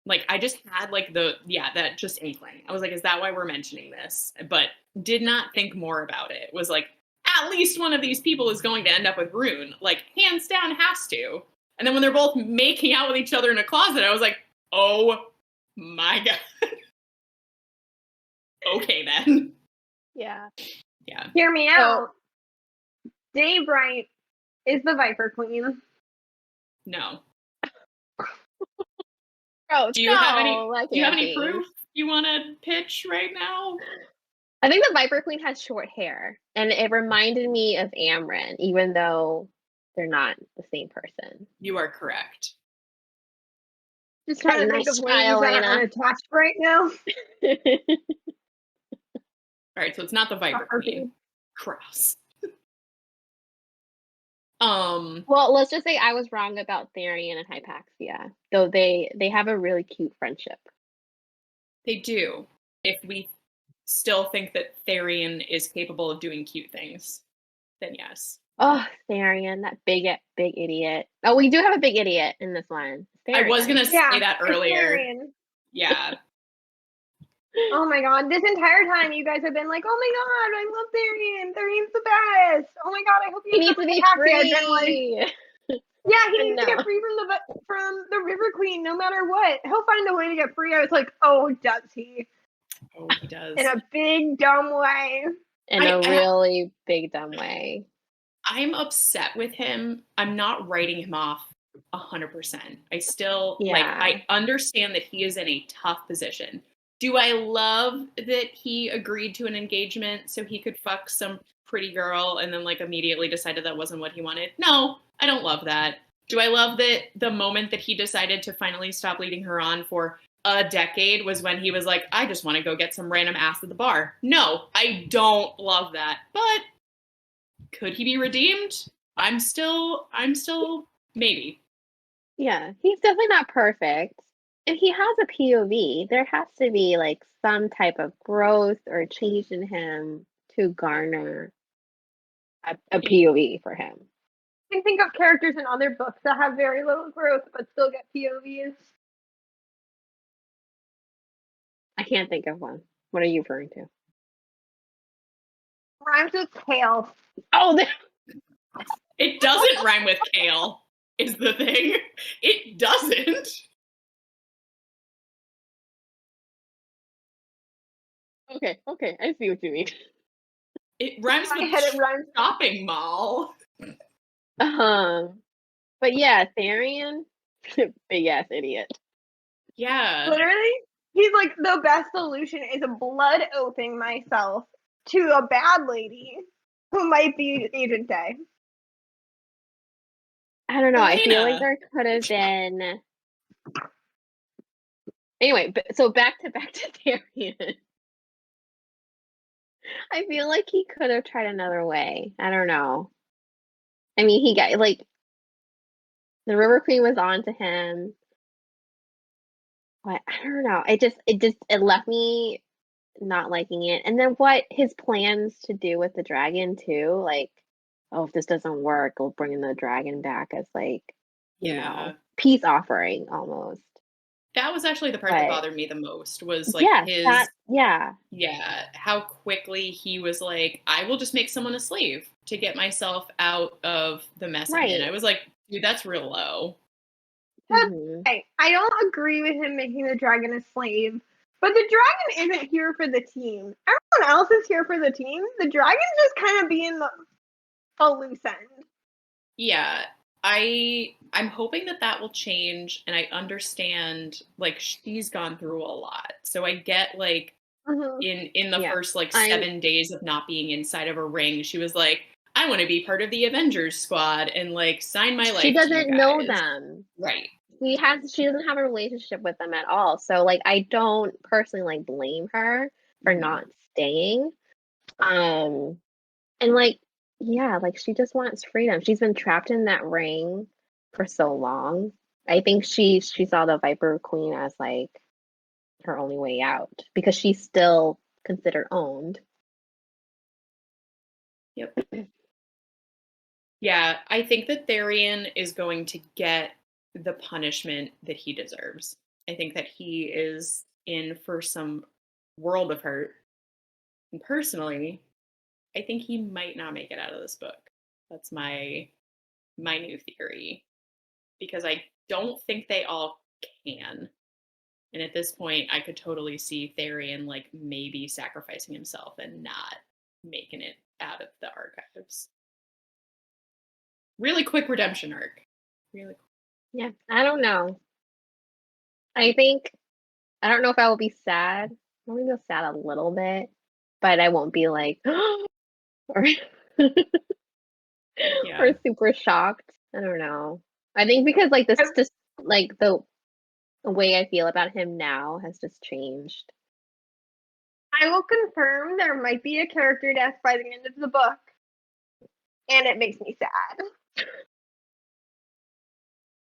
Like, I just had like that just inkling. I was like, is that why we're mentioning this? But did not think more about it. Was like, at least one of these people is going to end up with Rune. Like, hands down has to. And then when they're both making out with each other in a closet, I was like, oh my god. Okay then. Yeah. Yeah. Hear me out. Daybright is the Viper Queen. No. Oh, do you have any proof you want to pitch right now? I think the Viper Queen has short hair, and it reminded me of Amren, even though they're not the same person. You are correct. Just trying to think of ways that are unattached right now. All right, so it's not the Viper Queen. Cross. Well, let's just say I was wrong about Therian and Hypaxia, though they have a really cute friendship. They do. If we still think that Therian is capable of doing cute things, then yes. Oh, Therian, that big idiot. Oh, we do have a big idiot in this one. I was gonna say that earlier. Yeah. Oh my god, this entire time you guys have been like, oh my god, I love Therian. Therian's the best. Oh my god, I hope he needs to be free. I've been like, Yeah, he needs to No. get free from the River Queen no matter what. He'll find a way to get free. I was like, oh, does he? Oh, he does. In a big, dumb way. In a really big, dumb way. I'm upset with him. I'm not writing him off 100%. I still, I understand that he is in a tough position. Do I love that he agreed to an engagement so he could fuck some pretty girl and then, immediately decided that wasn't what he wanted? No, I don't love that. Do I love that the moment that he decided to finally stop leading her on for a decade was when he was like, I just want to go get some random ass at the bar? No, I don't love that. But could he be redeemed? I'm still maybe. Yeah, he's definitely not perfect. And he has a POV. There has to be some type of growth or change in him to garner a POV for him. I can think of characters in other books that have very little growth but still get POVs. I can't think of one. What are you referring to? Rhymes with kale. Oh, it doesn't rhyme with kale, is the thing. It doesn't. Okay, I see what you mean. It rhymes with shopping mall. But yeah, Therian, big ass idiot. Yeah. Literally, he's like, the best solution is blood oathing myself to a bad lady who might be Agent Day. I don't know. I feel like there could have been. Anyway, so back to Therian. I feel like he could have tried another way. I don't know. I mean, he got the River Queen was on to him. But I don't know. It left me not liking it. And then what his plans to do with the dragon too, if this doesn't work, we'll bring in the dragon back as peace offering almost. That was actually the part that bothered me the most was how quickly he was like, I will just make someone a slave to get myself out of the mess I'm in. I was like, dude, that's real low. Okay, I don't agree with him making the dragon a slave, but the dragon isn't here for the team. Everyone else is here for the team. The dragon's just kind of being a loose end. Yeah, I'm hoping that will change, and I understand she's gone through a lot, so I get in the first 7 days of not being inside of a ring, she was like, I want to be part of the Avengers squad and sign my life. She doesn't know them, right? She doesn't have a relationship with them at all. So I don't personally blame her for not staying. And she just wants freedom. She's been trapped in that ring for so long. I think she saw the Viper Queen as her only way out because she's still considered owned. Yep. Yeah, I think that Therian is going to get the punishment that he deserves. I think that he is in for some world of hurt. And personally, I think he might not make it out of this book. That's my new theory. Because I don't think they all can. And at this point, I could totally see Therian maybe sacrificing himself and not making it out of the archives. Really quick redemption arc. Really quick. Yeah, I don't know. I don't know if I will be sad. I'll be sad a little bit, but I won't be or or super shocked. I don't know. I think because the way I feel about him now has just changed. I will confirm there might be a character death by the end of the book, and it makes me sad.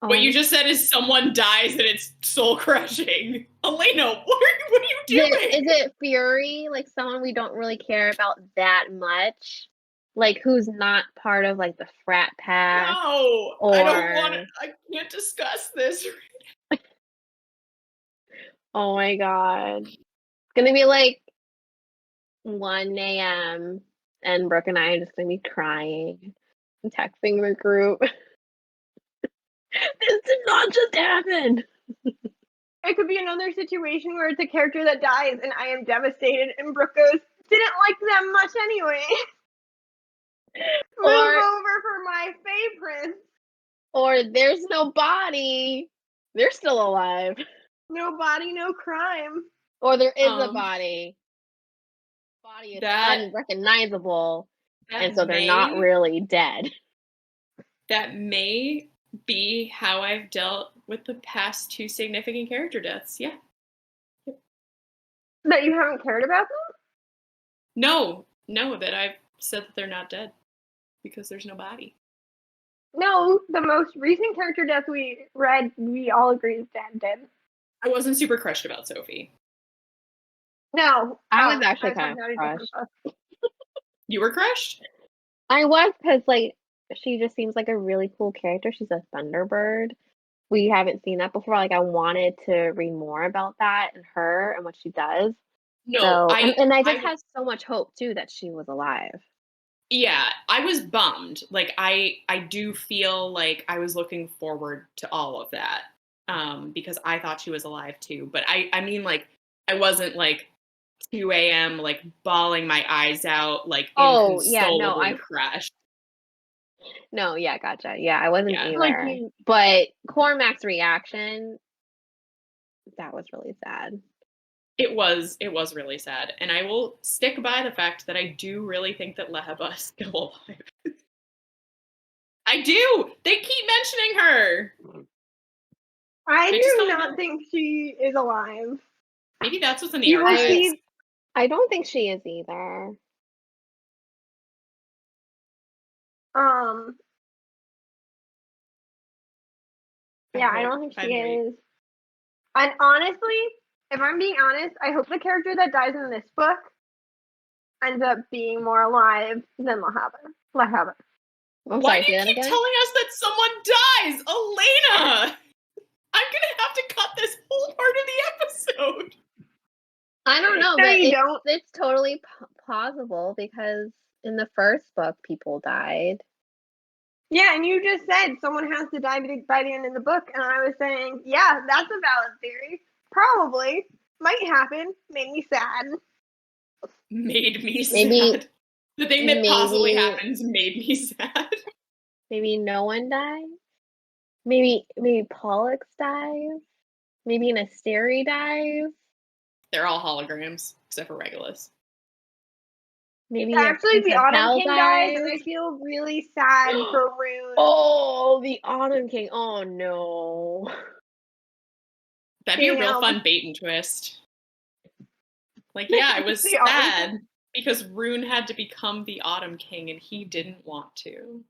What you just said is someone dies and it's soul crushing. Elena, what are you doing? Is it Fury? Someone we don't really care about that much? Who's not part of the frat pack? No, I don't want to. I can't discuss this. Oh my god. It's gonna be 1 a.m. and Brooke and I are just gonna be crying and texting the group. This did not just happen. It could be another situation where it's a character that dies and I am devastated, and Brooke goes, didn't like them much anyway. Move over for my favorites. Or there's no body. They're still alive. No body, no crime. Or there is a body. Body is unrecognizable. And so they're not really dead. That may be how I've dealt with the past 2 significant character deaths. Yeah. That you haven't cared about them? No, that I've said that they're not dead because there's no body. No, the most recent character death we read, we all agreed is dead. I wasn't super crushed about Sophie. No. I was actually kind of crushed. You were crushed? I was, because, like, she just seems like a really cool character. She's a Thunderbird. We haven't seen that before. Like, I wanted to read more about that and her and what she does. No, so, I just had so much hope, too, that she was alive. Yeah, I was bummed. Like, I do feel like I was looking forward to all of that because I thought she was alive, too. But I mean, like, I wasn't, like, 2 a.m., like, bawling my eyes out, like, inconsolably crushed. No, yeah, gotcha. Yeah, I wasn't either. But Cormac's reaction, that was really sad. It was really sad. And I will stick by the fact that I do really think that Leheba is still alive. I do! They keep mentioning her! I do not think she is alive. Maybe that's what's in the archives. I don't think she is either. Yeah, I don't think she is. And honestly, if I'm being honest, I hope the character that dies in this book ends up being more alive than Leheba. Why do you keep telling us that someone dies? Elena! I'm gonna have to cut this whole part of the episode. I don't know, but it's totally plausible because in the first book, people died. Yeah, and you just said someone has to die by the end of the book, and I was saying, yeah, that's a valid theory. Probably. Might happen. Made me sad. Made me sad. The thing that possibly happens made me sad. Maybe no one dies. Maybe Pollux dies. Maybe an Asteri dies. They're all holograms, except for Regulus. Maybe actually the Autumn King dies, and I feel really sad for Rune. Oh, the Autumn King. Oh no. That'd be a real fun bait and twist. Like, yeah, I was sad because Rune had to become the Autumn King and he didn't want to.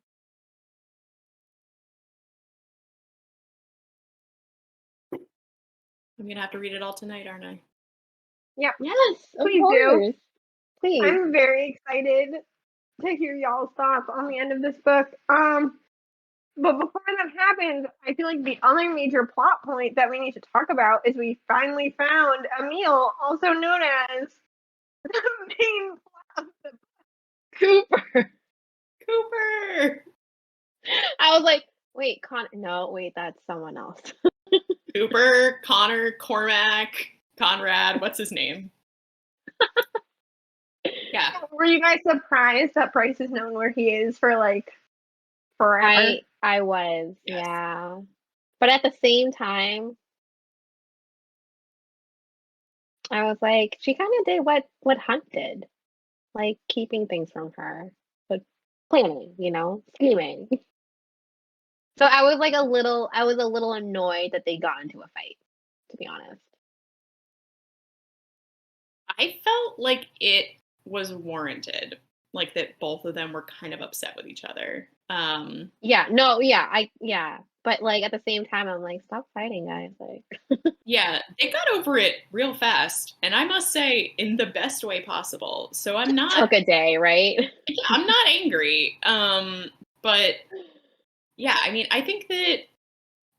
I'm gonna have to read it all tonight, aren't I? Yeah. Yes, please do. Please. I'm very excited to hear y'all's thoughts on the end of this book. But before that happens, I feel like the other major plot point that we need to talk about is we finally found Emil, also known as the main plot of the book. Cooper! I was like, wait, that's someone else. Cooper, Connor, Cormac, Conrad, what's his name? Yeah. Were you guys surprised that Bryce has known where he is for like forever? I was, yeah. But at the same time, I was like, she kind of did what Hunt did, like keeping things from her, but planning, scheming. So I was a little annoyed that they got into a fight, to be honest. I felt like it was warranted, like that both of them were kind of upset with each other. But like at the same time, I'm like, stop fighting, guys. Like, yeah, they got over it real fast, and I must say, in the best way possible. So I'm not took a day, right? Yeah, I'm not angry. But yeah, I mean, I think that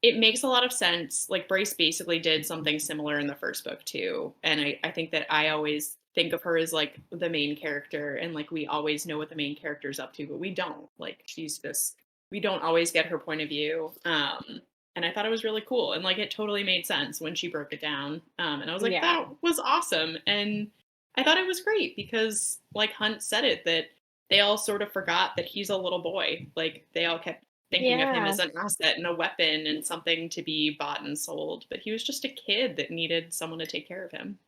it makes a lot of sense. Like Bryce basically did something similar in the first book too, and I think that I always think of her as like the main character, and like we always know what the main character's up to, but we don't. Like we don't always get her point of view. And I thought it was really cool. And like, it totally made sense when she broke it down. And I was like, Yeah. that was awesome. And I thought it was great because like Hunt said it, that they all sort of forgot that he's a little boy. Like they all kept thinking of him Yeah. as an asset and a weapon and something to be bought and sold. But he was just a kid that needed someone to take care of him.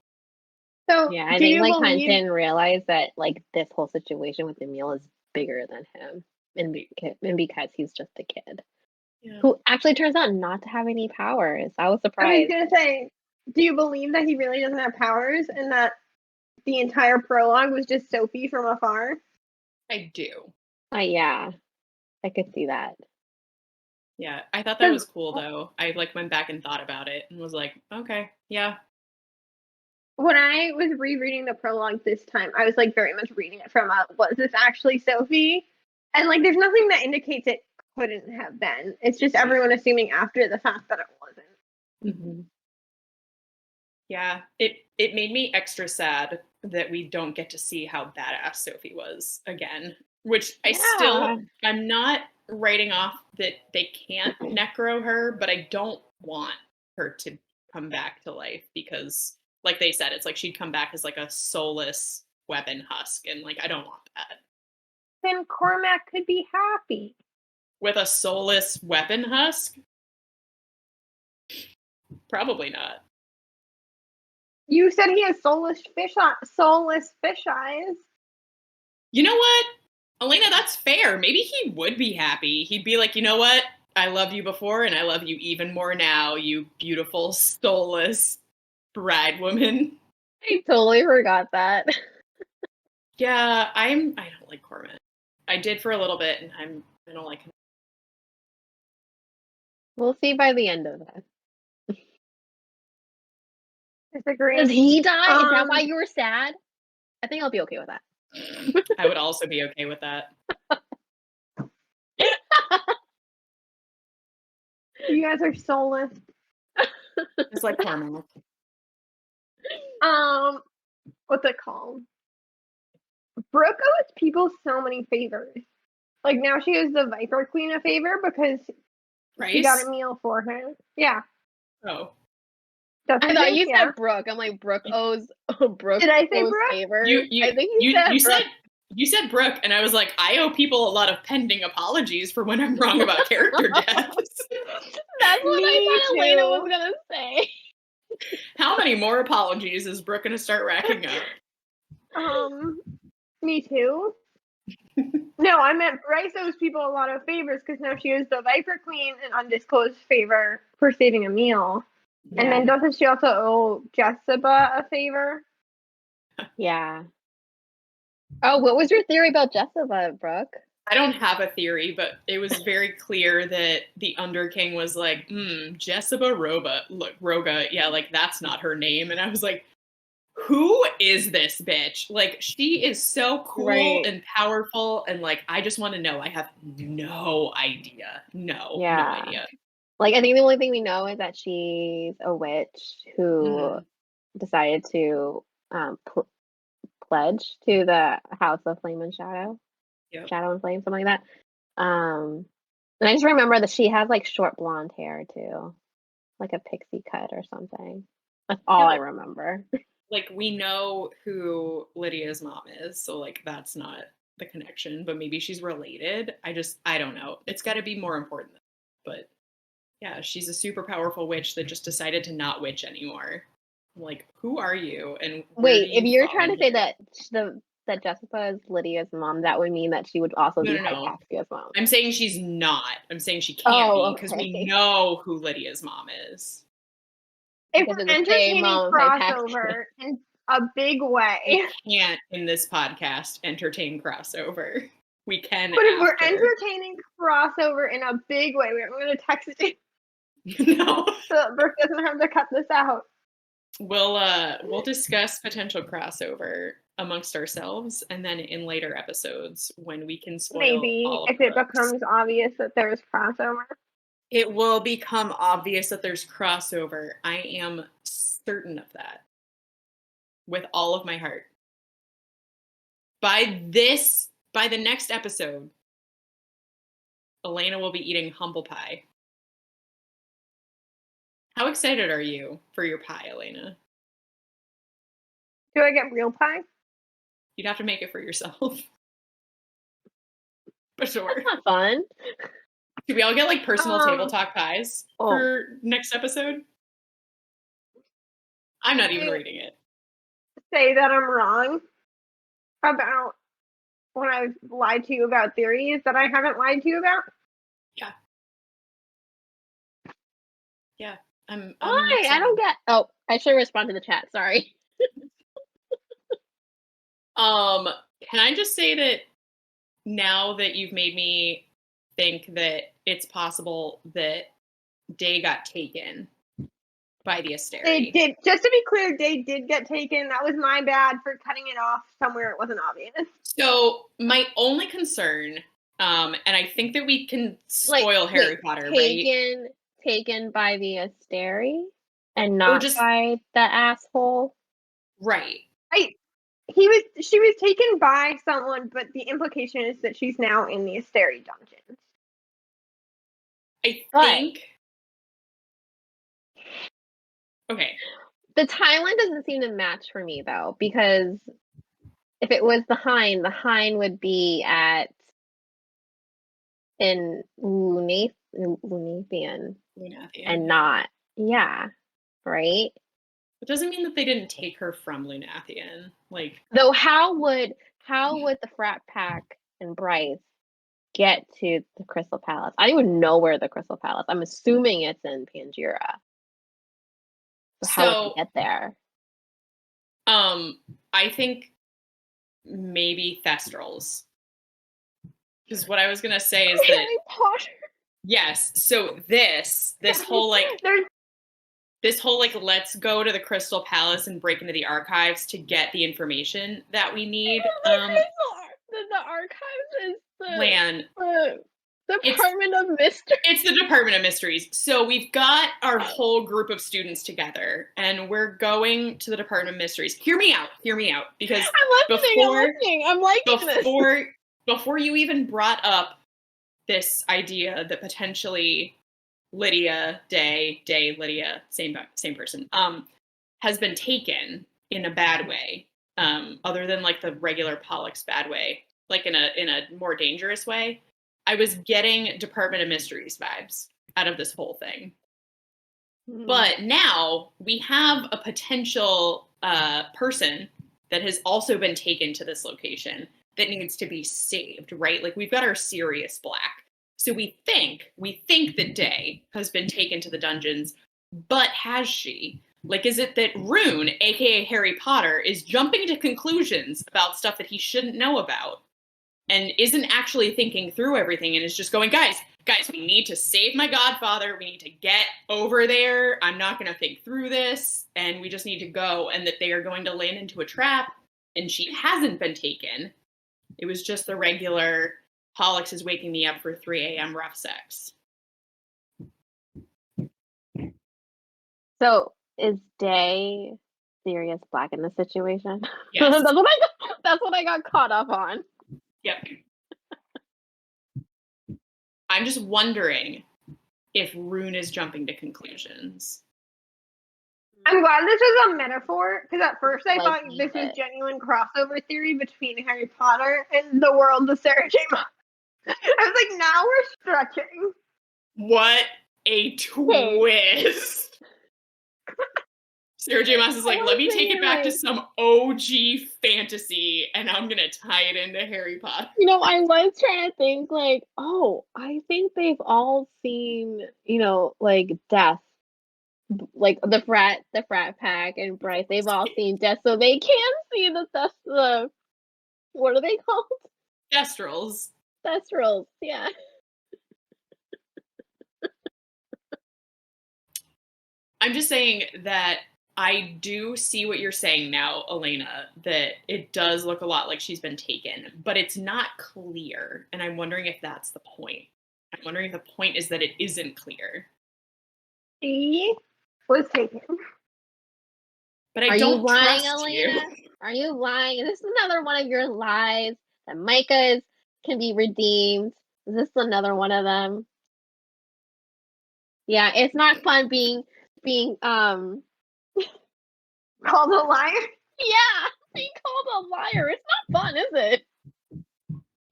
So Yeah, I do think you like Hunt believe didn't realize that like this whole situation with Emil is bigger than him, and because he's just a kid Yeah. who actually turns out not to have any powers. I was I was surprised. gonna say, do you believe that he really doesn't have powers and that the entire prologue was just Sophie from afar? I do. Yeah, I could see that. Yeah. I thought that was cool though. I like went back and thought about it and was like, okay, yeah. When I was rereading the prologue this time, I was like very much reading it from was this actually Sophie? And like there's nothing that indicates it couldn't have been. It's just everyone assuming after the fact that it wasn't. Mm-hmm. Yeah. It made me extra sad that we don't get to see how badass Sophie was again. Which I'm not writing off that they can't necro her, but I don't want her to come back to life because like they said, it's like she'd come back as like a soulless weapon husk, and like I don't want that. Then Cormac could be happy. With a soulless weapon husk? Probably not. You said he has soulless fish eyes. You know what? Elena, that's fair. Maybe he would be happy. He'd be like, you know what? I loved you before and I love you even more now, you beautiful, soulless bride woman. I totally forgot that. Yeah, I don't like Cormac. I did for a little bit and I don't like him. We'll see by the end of that. Disagree. Does he die? Is that why you were sad? I think I'll be okay with that. I would also be okay with that. You guys are soulless. It's like Cormac. What's it called? Brooke owes people so many favors. Like now she owes the Viper Queen a favor because she got a meal for her. Yeah. Oh. That's I thought you said Brooke. I'm like, Brooke owes Brooke. Did I say owes Brooke? favors. I think you said said Brooke, and I was like, I owe people a lot of pending apologies for when I'm wrong about character deaths. That's what I thought Elena was gonna say. How many more apologies is Brooke gonna start racking up? Me too. No, I meant Bryce owes people a lot of favors because now she owes the Viper Queen an undisclosed favor for saving a meal. Yeah. And then doesn't she also owe Jessica a favor? Yeah. Oh, what was your theory about Jessica, Brooke? I don't have a theory, but it was very clear that the Underking was like, Jessica Roga, yeah, like that's not her name. And I was like, who is this bitch? Like, she is so cool and powerful, and like, I just want to know. I have no idea. No idea. Like, I think the only thing we know is that she's a witch who decided to pledge to the House of Flame and Shadow. Yep. Shadow and Flame, something like that. And I just remember that she has like short blonde hair too, like a pixie cut or something. That's all I remember. Like, we know who Lydia's mom is, so like that's not the connection, but maybe she's related. I don't know. It's got to be more important than that. But yeah, she's a super powerful witch that just decided to not witch anymore. I'm like, who are you? And wait, if you're trying to say that that Jessica is Lydia's mom, that would mean that she would also be Hypaxia's mom. I'm saying she's not. I'm saying she can't be because we know who Lydia's mom is. If we're entertaining crossover in a big way. We can't in this podcast entertain crossover. We can. But if we're entertaining crossover in a big way, I'm going to text it. No. So that Brooke doesn't have to cut this out. We'll discuss potential crossover amongst ourselves, and then in later episodes when we can spoil. Maybe if it becomes obvious that there's crossover. It will become obvious that there's crossover. I am certain of that. With all of my heart. By the next episode, Elena will be eating humble pie. How excited are you for your pie, Elena? Do I get real pie? You'd have to make it for yourself. But sure. That's not fun. Could we all get like personal table Um, talk pies Oh. for next episode? I'm not even I reading it. say that I'm wrong about when I've lied to you about theories that I haven't lied to you about. Yeah. I'm Why? I excited. don't get. Oh, I should respond to the chat. Sorry. Can I just say that now that you've made me think that it's possible that Day got taken by the They Asteri? did. Just to be clear, they did get taken. That was my bad for cutting it off somewhere it wasn't obvious. So my only concern, and I think that we can spoil Harry Potter, right? Taken by the Asteri and not just- by the asshole. Right. She was taken by someone, but the implication is that she's now in the Asteri dungeons. I But- think. Okay. The timeline doesn't seem to match for me though, because if it was the Hein would be in Lunathian and not, right? It doesn't mean that they didn't take her from Lunathian. Like, Though how would the frat pack and Bryce get to the Crystal Palace? I don't even know where the Crystal Palace. I'm assuming it's in Panjira. So how would they get there? I think maybe Thestrals. Because what I was gonna say is that Harry Potter. yes. So this whole let's go to the Crystal Palace and break into the archives to get the information that we need. The archives is the Department of Mysteries. It's the Department of Mysteries. So we've got our whole group of students together, and we're going to the Department of Mysteries. Hear me out, because I'm listening. I'm liking this. Before you even brought up this idea that potentially Lydia, Lydia, same person, has been taken in a bad way, other than like the regular Pollux bad way, like in a more dangerous way. I was getting Department of Mysteries vibes out of this whole thing. But now we have a potential person that has also been taken to this location that needs to be saved, right? Like we've got our Sirius Black. So we think that Day has been taken to the dungeons, but has she? Like, is it that Rune, aka Harry Potter, is jumping to conclusions about stuff that he shouldn't know about and isn't actually thinking through everything and is just going, guys, we need to save my godfather. We need to get over there. I'm not going to think through this. And we just need to go. And that they are going to land into a trap. And she hasn't been taken. It was just the regular, Pollux is waking me up for 3 a.m. rough sex. So is Day Sirius Black in this situation? Yes. That's what I got caught up on. Yep. I'm just wondering if Rune is jumping to conclusions. I'm glad this is a metaphor, because at first I thought Like this was it. genuine crossover theory between Harry Potter and the world of Sarah J. Maas. I was like, now we're stretching. What a twist! Sarah J. Maas is like, let me take it back to some OG fantasy, and I'm gonna tie it into Harry Potter. You know, I was trying to think like, oh, I think they've all seen, like death. Like the frat pack and Bryce, they've all seen death, so they can see the what are they called? Thestrals. Thestrals, yeah. I'm just saying that I do see what you're saying now, Elena, that it does look a lot like she's been taken, but it's not clear. And I'm wondering if that's the point. I'm wondering if the point is that it isn't clear. She was taken. But I don't lying, trust Elena? you. Are you lying? Is this another one of your lies that Micah's can be redeemed? Is this another one of them? Yeah, it's not fun being being Called a liar? yeah, being called a liar. It's not fun, is it?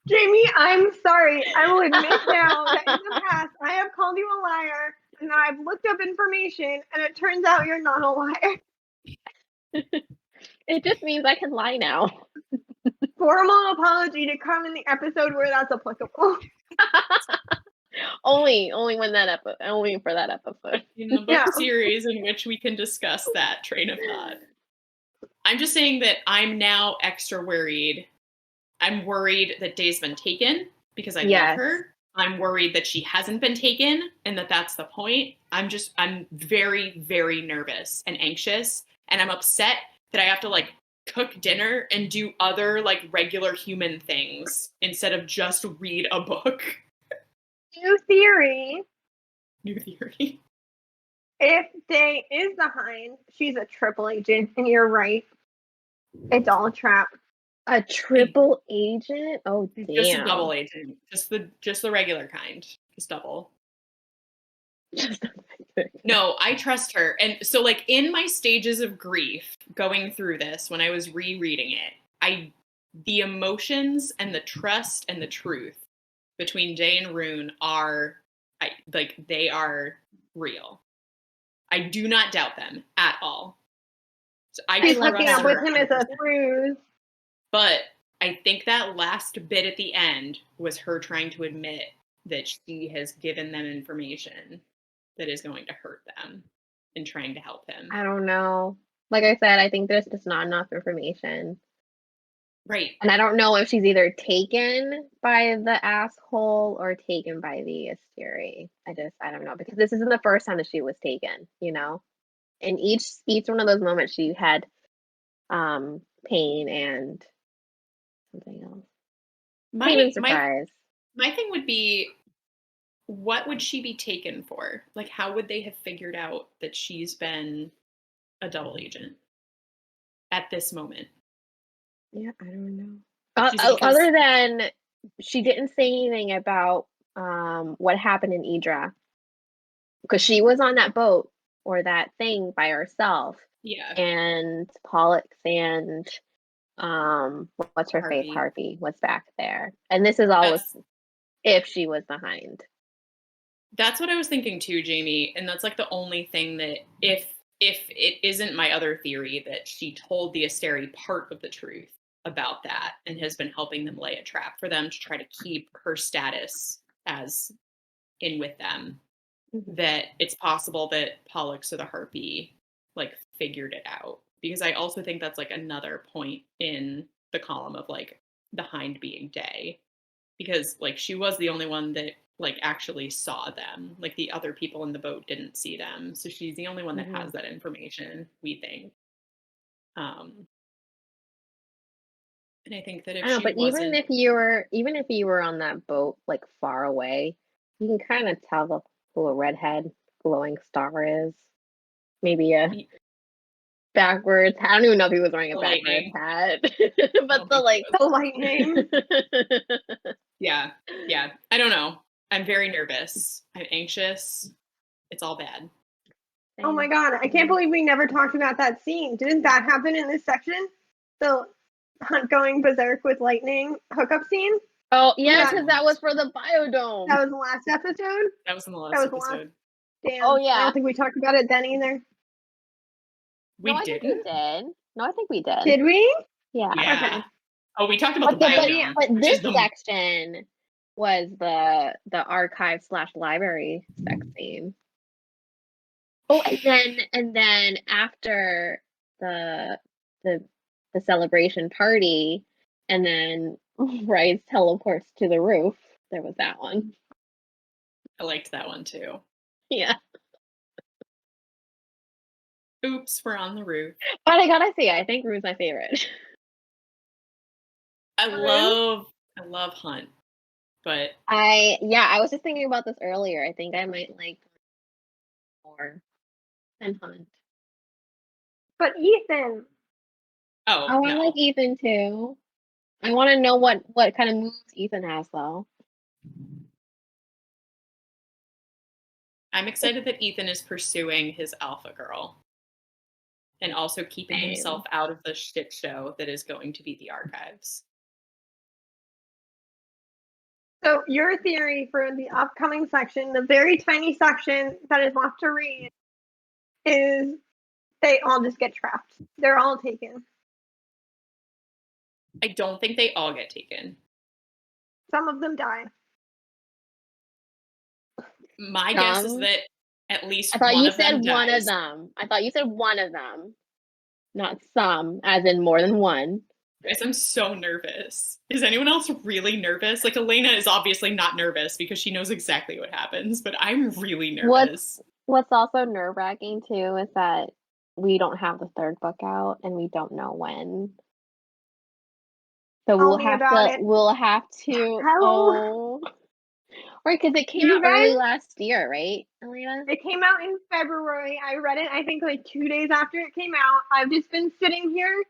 Jamie, I'm sorry. I will admit now that in the past I have called you a liar, and then I've looked up information, and it turns out you're not a liar. It just means I can lie now. Formal apology to come in the episode where that's applicable. only when only for that episode. In the book Yeah. series in which we can discuss that train of thought. I'm just saying that I'm now extra worried. I'm worried that Day's been taken because I love Yes. her. I'm worried that she hasn't been taken and that that's the point. I'm very, very nervous and anxious. And I'm upset that I have to like cook dinner and do other like regular human things instead of just read a book. New theory. New theory. If Day is the Hind, she's a triple agent, and you're right. It's all a trap. A triple agent? Oh damn. Just a double agent. Just the regular kind. Just double. No, I trust her. And so like in my stages of grief going through this, when I was rereading it, the emotions and the trust and the truth between Day and Rune they are real. I do not doubt them at all. So She's hooking up with him as a ruse. But I think that last bit at the end was her trying to admit that she has given them information that is going to hurt them and trying to help him. I don't know. Like I said, I think there's just not enough information. Right. And I don't know if she's either taken by the asshole or taken by the Asteri. I don't know, because this isn't the first time that she was taken, you know? In each one of those moments she had pain and something else. Pain and surprise. My thing would be, what would she be taken for? Like, how would they have figured out that she's been a double agent at this moment? Yeah, I don't know. Other than she didn't say anything about what happened in Idra, because she was on that boat or that thing by herself. Yeah. And Pollux and what's her face? Harvey was back there, and this is all if she was behind. That's what I was thinking too, Jamie. And that's like the only thing that if it isn't my other theory that she told the Asteri part of the truth about that and has been helping them lay a trap for them to try to keep her status as in with them, that it's possible that Pollux or the Harpy like figured it out. Because I also think that's like another point in the column of like the Hind being Day. Because like she was the only one that like actually saw them. Like the other people in the boat didn't see them. So she's the only one that has that information, we think. And I think that if she wasn't, even if you were on that boat like far away, you can kind of tell who a redhead glowing star is. Maybe a backwards. I don't even know if he was wearing a backwards hat, but the lightning. Yeah. I don't know. I'm very nervous. I'm anxious. It's all bad. Oh my god! I can't believe we never talked about that scene. Didn't that happen in this section? The Hunt going berserk with lightning hookup scene. Oh yeah, because that was for the biodome. That was the last episode. That was in the last episode. Damn. Oh yeah. I don't think we talked about it then either. We didn't. No, I think we did. Did we? Yeah. Okay. Oh, we talked about the biodome. But this section was the archive / library sex scene. Oh, and then after the celebration party, and then Rice teleports to the roof. There was that one. I liked that one too. Yeah. Oops, we're on the roof. But I gotta say, I think Rue's my favorite. I love Hunt, but I was just thinking about this earlier. I think I might like more than Hunt. But Ethan. Oh, I like Ethan too. I want to know what kind of moves Ethan has though. I'm excited that Ethan is pursuing his alpha girl and also keeping Same. himself out of the shit show that is going to be the archives. So your theory for the upcoming section, the very tiny section that is left to read, is they all just get trapped. They're all taken. I don't think they all get taken. Some of them die. My guess is that at least I thought one you of them said one of dies. them. I thought you said one of them, not some, as in more than one. Guys, I'm so nervous. Is anyone else really nervous? Like, Elena is obviously not nervous because she knows exactly what happens, but I'm really nervous. What's also nerve-wracking too is that we don't have the third book out and we don't know when. So Tell we'll me have about to it. oh right, because it came You out early guys- last year, right, Elena? It came out in February. I read it, I think, like 2 days after it came out. I've just been sitting here,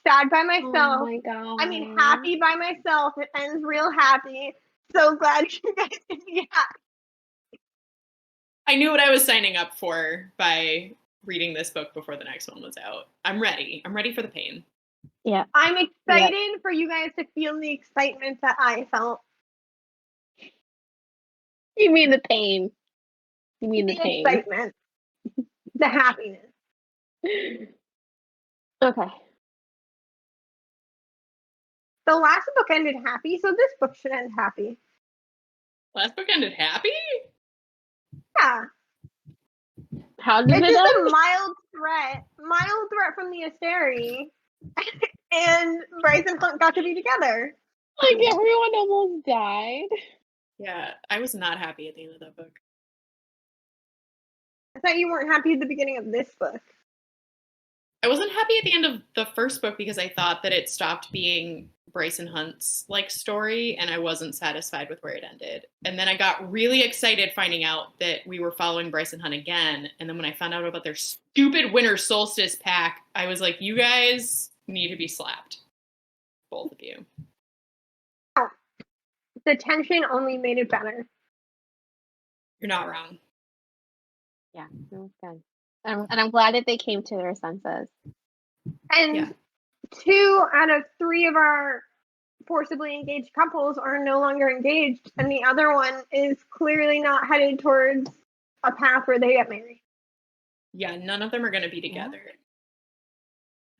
sad by myself. Oh my god. I mean, happy by myself. It ends real happy. So glad you guys can be happy. I knew what I was signing up for by reading this book before the next one was out. I'm ready. I'm ready for the pain. Yeah. I'm excited for you guys to feel the excitement that I felt. You mean the pain. You mean the pain. Excitement. The happiness. Okay. The last book ended happy, so this book should end happy. Last book ended happy? Yeah. How did It's it just end? a mild threat from the Asteri, and Bryce and Clint got to be together. Like everyone almost died. Yeah, I was not happy at the end of that book. I thought you weren't happy at the beginning of this book. I wasn't happy at the end of the first book because I thought that it stopped being Bryson Hunt's like story and I wasn't satisfied with where it ended. And then I got really excited finding out that we were following Bryson Hunt again. And then when I found out about their stupid winter solstice pack, I was like, you guys need to be slapped. Both of you. The tension only made it better. You're not wrong. Yeah, that was good. And I'm glad that they came to their senses. And Yeah. 2 out of 3 of our forcibly engaged couples are no longer engaged, and the other one is clearly not headed towards a path where they get married. Yeah, none of them are going to be together.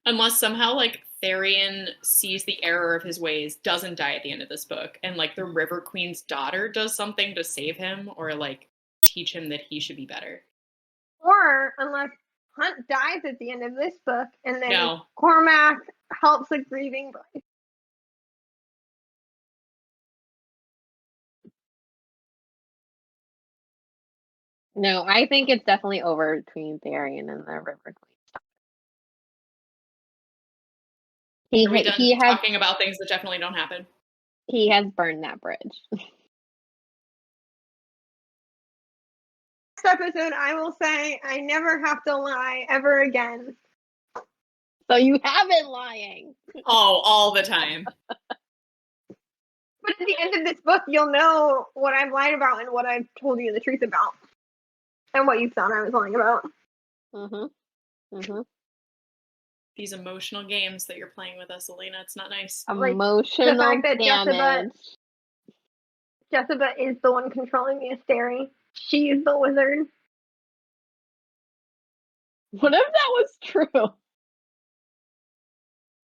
Unless somehow, like, Therian sees the error of his ways, doesn't die at the end of this book, and, like, the River Queen's daughter does something to save him or, like, teach him that he should be better. Or unless Hunt dies at the end of this book, and then No. Cormac helps a grieving Bryce. No, I think it's definitely over between Therian and the River Queen. Are we done talking about things that definitely don't happen? He has burned that bridge. Next episode, I will say, I never have to lie ever again. So you have been lying. Oh, all the time. But at the end of this book, you'll know what I've lied about and what I've told you the truth about. And what you thought I was lying about. These emotional games that you're playing with us, Elena, it's not nice. Emotional the fact that damage. Jessica is the one controlling the Asteri. She is the wizard. What if that was true?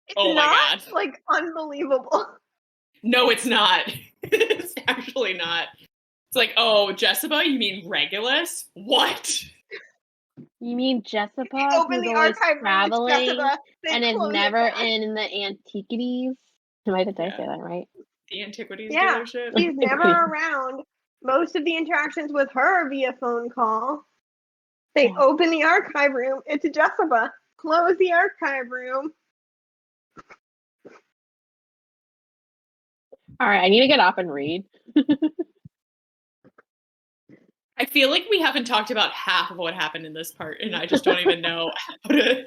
It's Oh my not, God. like, unbelievable. No, it's not. It's actually not. It's like, oh, Jessica, you mean Regulus? What? You mean Jessica, Open who's the always archive room, traveling Jessica, and is close it never back. in the antiquities? Did I say Yeah. that right? The Antiquities Yeah. dealership? She's never around. Most of the interactions with her via phone call. They Yeah. open the archive room. It's Jessica. Close the archive room. All right, I need to get off and read. I feel like we haven't talked about half of what happened in this part, and I just don't even know how to.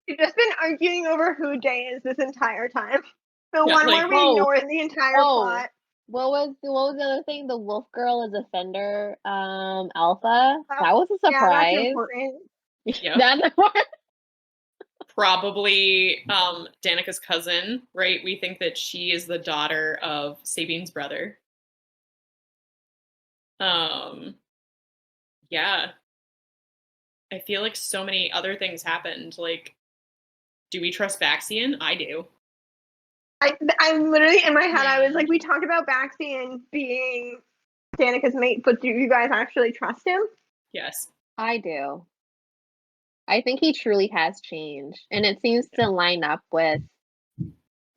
We've just been arguing over who Jay is this entire time. The Yeah, one like, where we ignored the entire plot. What was the other thing? The wolf girl is a fender, alpha. That was a Yeah, that's surprise. important. Yep. That's what. Probably Danica's cousin, right? We think that she is the daughter of Sabine's brother. Yeah. I feel like so many other things happened. Like, do we trust Baxian? I do. I'm literally in my head. I was like, we talked about Baxian being Danica's mate, but do you guys actually trust him? Yes. I do. I think he truly has changed, and it seems to line up with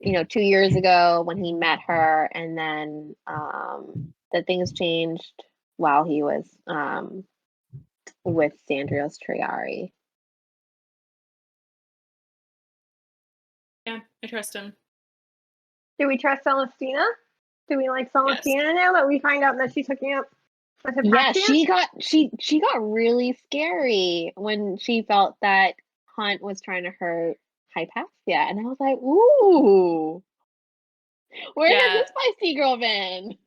2 years ago when he met her, and then that things changed while he was with Sandrios Triari. Yeah, I trust him. Do we trust Celestina? Do we like Celestina now that we find out that she's hooking up with Hypatia? Yeah, she got really scary when she felt that Hunt was trying to hurt Hypatia, and I was like, ooh, where has this spicy girl been?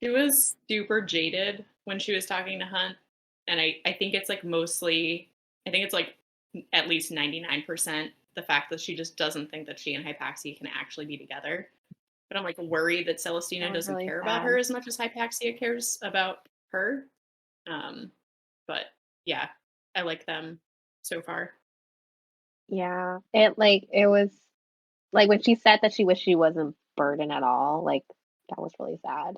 She was super jaded when she was talking to Hunt, and I think it's like mostly, I think it's like at least 99% the fact that she just doesn't think that she and Hypaxia can actually be together. But I'm like worried that Celestina doesn't really care about her as much as Hypaxia cares about her. But yeah, I like them so far. Yeah, it was like when she said that she wished she wasn't burdened at all. Like that was really sad.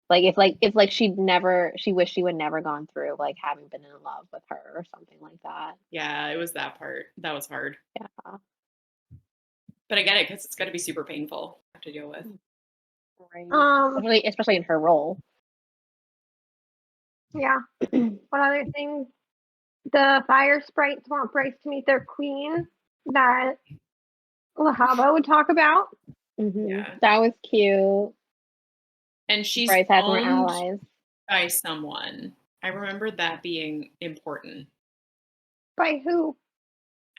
It's like she wished she would never gone through like having been in love with her or something like that. Yeah, it was that part. That was hard. Yeah. But I get it because it's got to be super painful to deal with. Right. Especially in her role. Yeah. What other things? The fire sprites want Bryce to meet their queen that Lahaba would talk about. Mm-hmm. Yeah. That was cute. And she's Bryce has more owned allies by someone. I remember that being important. By who?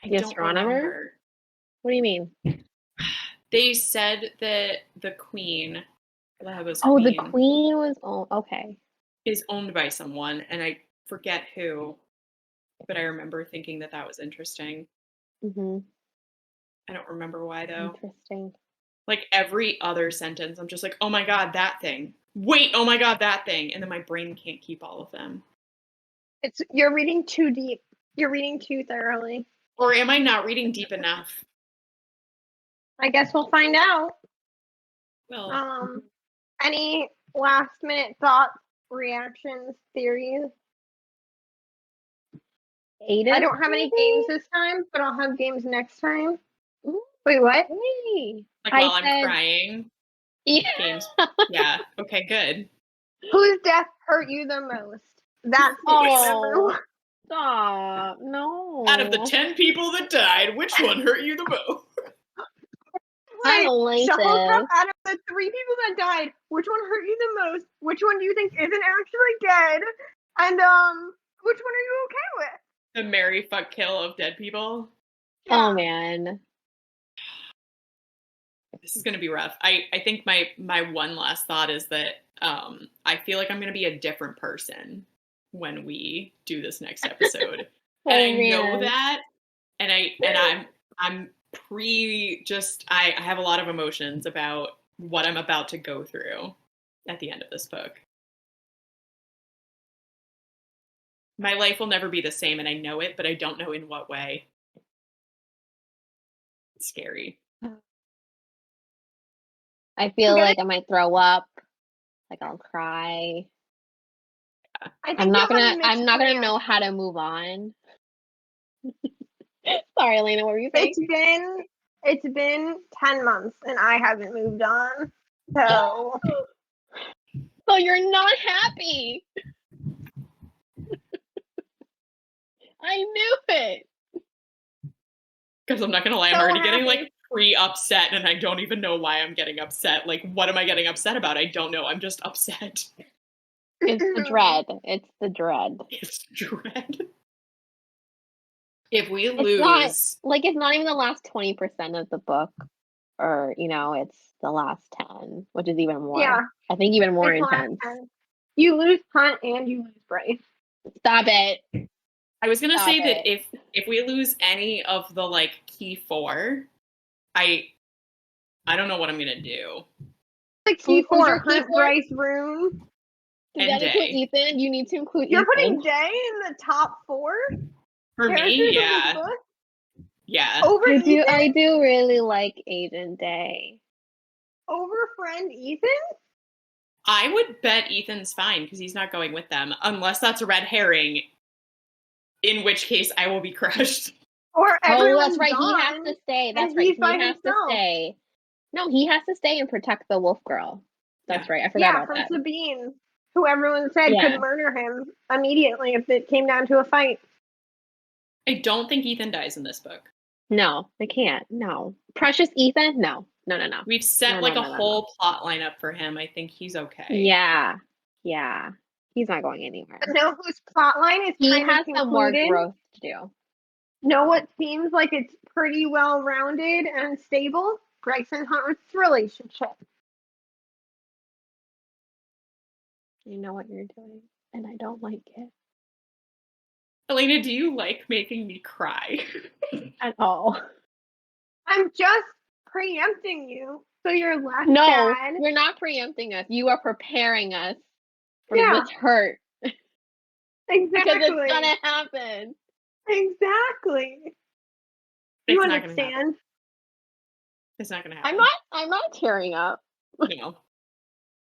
I The don't astronomer? remember. What do you mean? They said that the queen, Lahaba's Oh, queen, the queen was okay. is owned by someone, and I forget who, but I remember thinking that that was interesting. Mm-hmm. I don't remember why though. Interesting. Like every other sentence, I'm just like, oh my god, that thing. Wait, oh my god, that thing, and then my brain can't keep all of them. You're reading too deep. You're reading too thoroughly. Or am I not reading deep enough? I guess we'll find out. Well, Any last minute thoughts, reactions, theories? Aiden? I don't have any games this time, but I'll have games next time. Wait, what? like while I'm crying. Yeah. Games. Yeah. Okay, good. Whose death hurt you the most? That's Oh, stop. No. Out of the 10 people that died, which one hurt you the most? I don't like Shuffle this. cup, out of the 3 people that died, which one hurt you the most? Which one do you think isn't actually dead? And which one are you okay with? The marry, fuck, kill of dead people. Oh man. This is gonna be rough. I think my one last thought is that I feel like I'm gonna be a different person when we do this next episode. And I know that, and I'm I have a lot of emotions about what I'm about to go through at the end of this book. My life will never be the same, and I know it, but I don't know in what way. It's scary. I feel like I might throw up. Like I'll cry. I'm not gonna know how to move on. Sorry, Elena, what were you saying? It's been 10 months and I haven't moved on. So you're not happy. I knew it. Because I'm not gonna lie, I'm already getting like pre-upset and I don't even know why I'm getting upset. Like, what am I getting upset about? I don't know. I'm just upset. It's the dread. It's the dread. It's dread. If we lose, it's not even the last 20% of the book. or it's the last 10, which is even more. Yeah. I think even more It's the last intense. 10. You lose Hunt and you lose Bryce. Stop it. I was gonna Stop say it. that if we lose any of the like key 4, I don't know what I'm gonna do. Like Who's T4, your key Hunt, four? Bryce, Room. Does And that include Day. Ethan? You need to include You're Ethan. putting Day in the top 4 For characters me, of yeah. this book Yeah. over Ethan? I do really like Agent Day. Over friend Ethan? I would bet Ethan's fine because he's not going with them, unless that's a red herring, in which case I will be crushed. Or Oh, everyone's that's right. gone, He has to stay. That's and right. he's He by has to himself. stay. No, he has to stay and protect the wolf girl. That's right. I forgot about from that. Sabine, who everyone said Yeah. could murder him immediately if it came down to a fight. I don't think Ethan dies in this book. No, they can't. No. Precious Ethan? No. No. We've set No, a whole plot line up for him. I think he's okay. Yeah. Yeah. He's not going anywhere. But know whose plotline is He kind has of some more concluded? growth to do. Know what seems like it's pretty well rounded and stable? Bryce and Hunt's relationship. You know what you're doing, and I don't like it Elena, do you like making me cry? at all. I'm just preempting you, so you're less No, bad. you're not preempting us. You are preparing us for Yeah. this hurt. Exactly. Because it's gonna happen. Exactly. It's You not gonna understand? happen. It's not gonna happen. I'm not tearing up. No.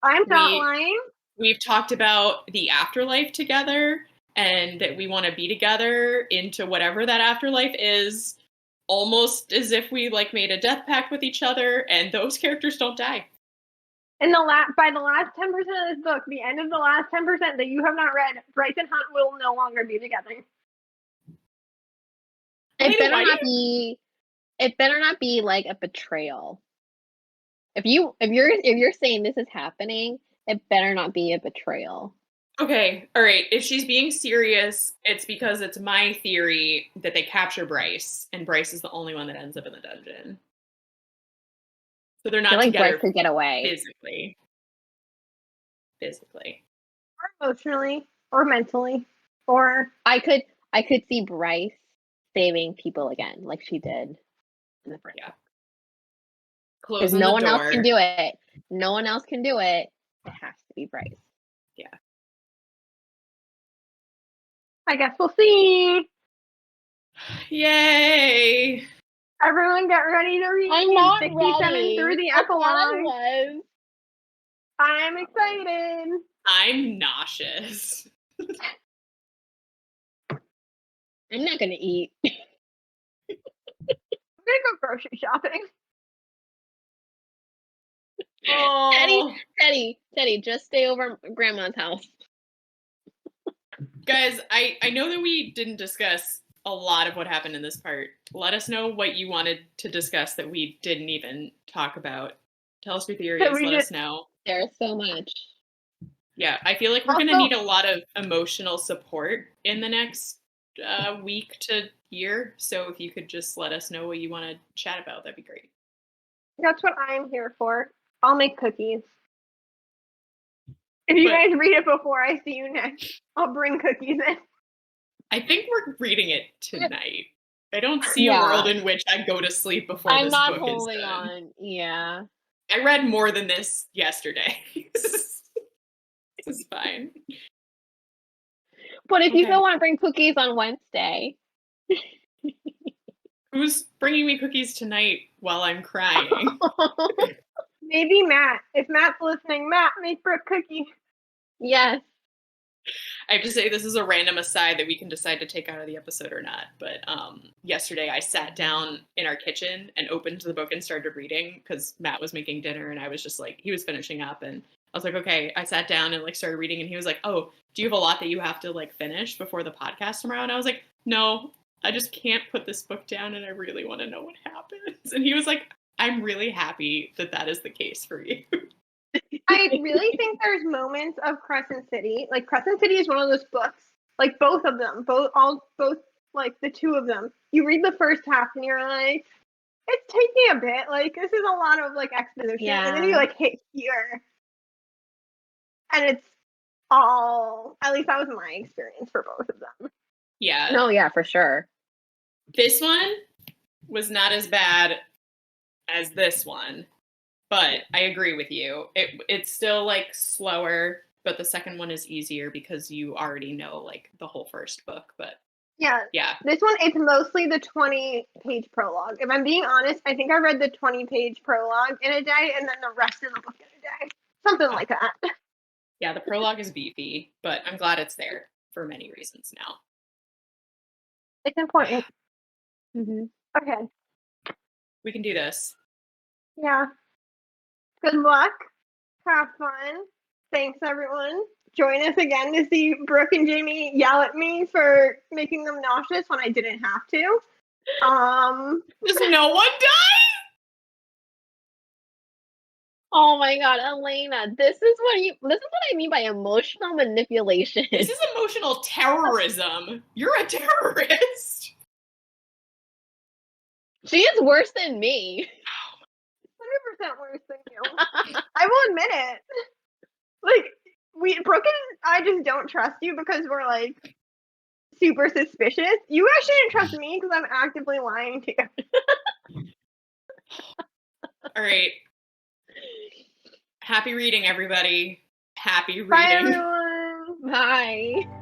I'm not lying. We've talked about the afterlife together and that we want to be together into whatever that afterlife is, almost as if we like made a death pact with each other, and those characters don't die. In by the last 10% of this book, the end of the last 10% that you have not read, Bryce and Hunt will no longer be together. It better not be like a betrayal. If you're saying this is happening, it better not be a betrayal. Okay, all right. If she's being serious, it's because it's my theory that they capture Bryce, and Bryce is the only one that ends up in the dungeon. So they're I not feel like together Bryce could get away. Physically. Or emotionally, or mentally, or I could see Bryce saving people again, like she did in the first book. Because Closing no the one door. else can do it. No one else can do it. It has to be Bryce. Yeah. I guess we'll see. Yay! Everyone get ready to read I'm not 67 ready. through the I thought I epilogue. was. I'm excited. I'm nauseous. I'm not gonna eat. I'm gonna go grocery shopping. Oh. Teddy, just stay over at Grandma's house. Guys, I know that we didn't discuss a lot of what happened in this part. Let us know what you wanted to discuss that we didn't even talk about. Tell us your theories. Let us know. There's so much. Yeah, I feel like we're going to need a lot of emotional support in the next week to year. So if you could just let us know what you want to chat about, that'd be great. That's what I'm here for. I'll make cookies. If you guys read it before I see you next, I'll bring cookies in. I think we're reading it tonight. I don't see a world in which I go to sleep before this book is done. I'm not holding on. Yeah. I read more than this yesterday. This is fine. But if you don't want to bring cookies on Wednesday. Who's bringing me cookies tonight while I'm crying? Maybe Matt. If Matt's listening, Matt, make Brooke cookies. Yes. I have to say this is a random aside that we can decide to take out of the episode or not. But yesterday I sat down in our kitchen and opened the book and started reading because Matt was making dinner and I was just like, he was finishing up and I was like, okay. I sat down and like started reading and he was like, oh, do you have a lot that you have to like finish before the podcast tomorrow? And I was like, no, I just can't put this book down and I really want to know what happens. And he was like, I'm really happy that that is the case for you. I really think there's moments of Crescent City. Like Crescent City is one of those books. Like both of them, both like the two of them. You read the first half and you're like, it's taking a bit. Like, this is a lot of like exposition, and then you Yeah. like hit here, and it's all. At least that was my experience for both of them. Yeah. No, yeah, for sure. This one was not as bad as this one, but I agree with you. It's still like slower, but the second one is easier because you already know like the whole first book. But Yeah. yeah, This one, it's mostly the 20-page prologue. If I'm being honest, I think I read the 20-page prologue in a day and then the rest of the book in a day. Something like that. yeah, the prologue is beefy, but I'm glad it's there for many reasons now. It's important. Hmm. Okay. We can do this. Yeah. Good luck. Have fun. Thanks, everyone. Join us again to see Brooke and Jamie yell at me for making them nauseous when I didn't have to. Does no one die? Oh my God, Elena, this is what I mean by emotional manipulation. This is emotional terrorism. You're a terrorist. She is worse than me. 100% worse than you. I will admit it. Like, Brooke and I just don't trust you because we're like super suspicious. You actually didn't trust me because I'm actively lying to you. All right. Happy reading, everybody. Happy reading. Bye, everyone. Bye.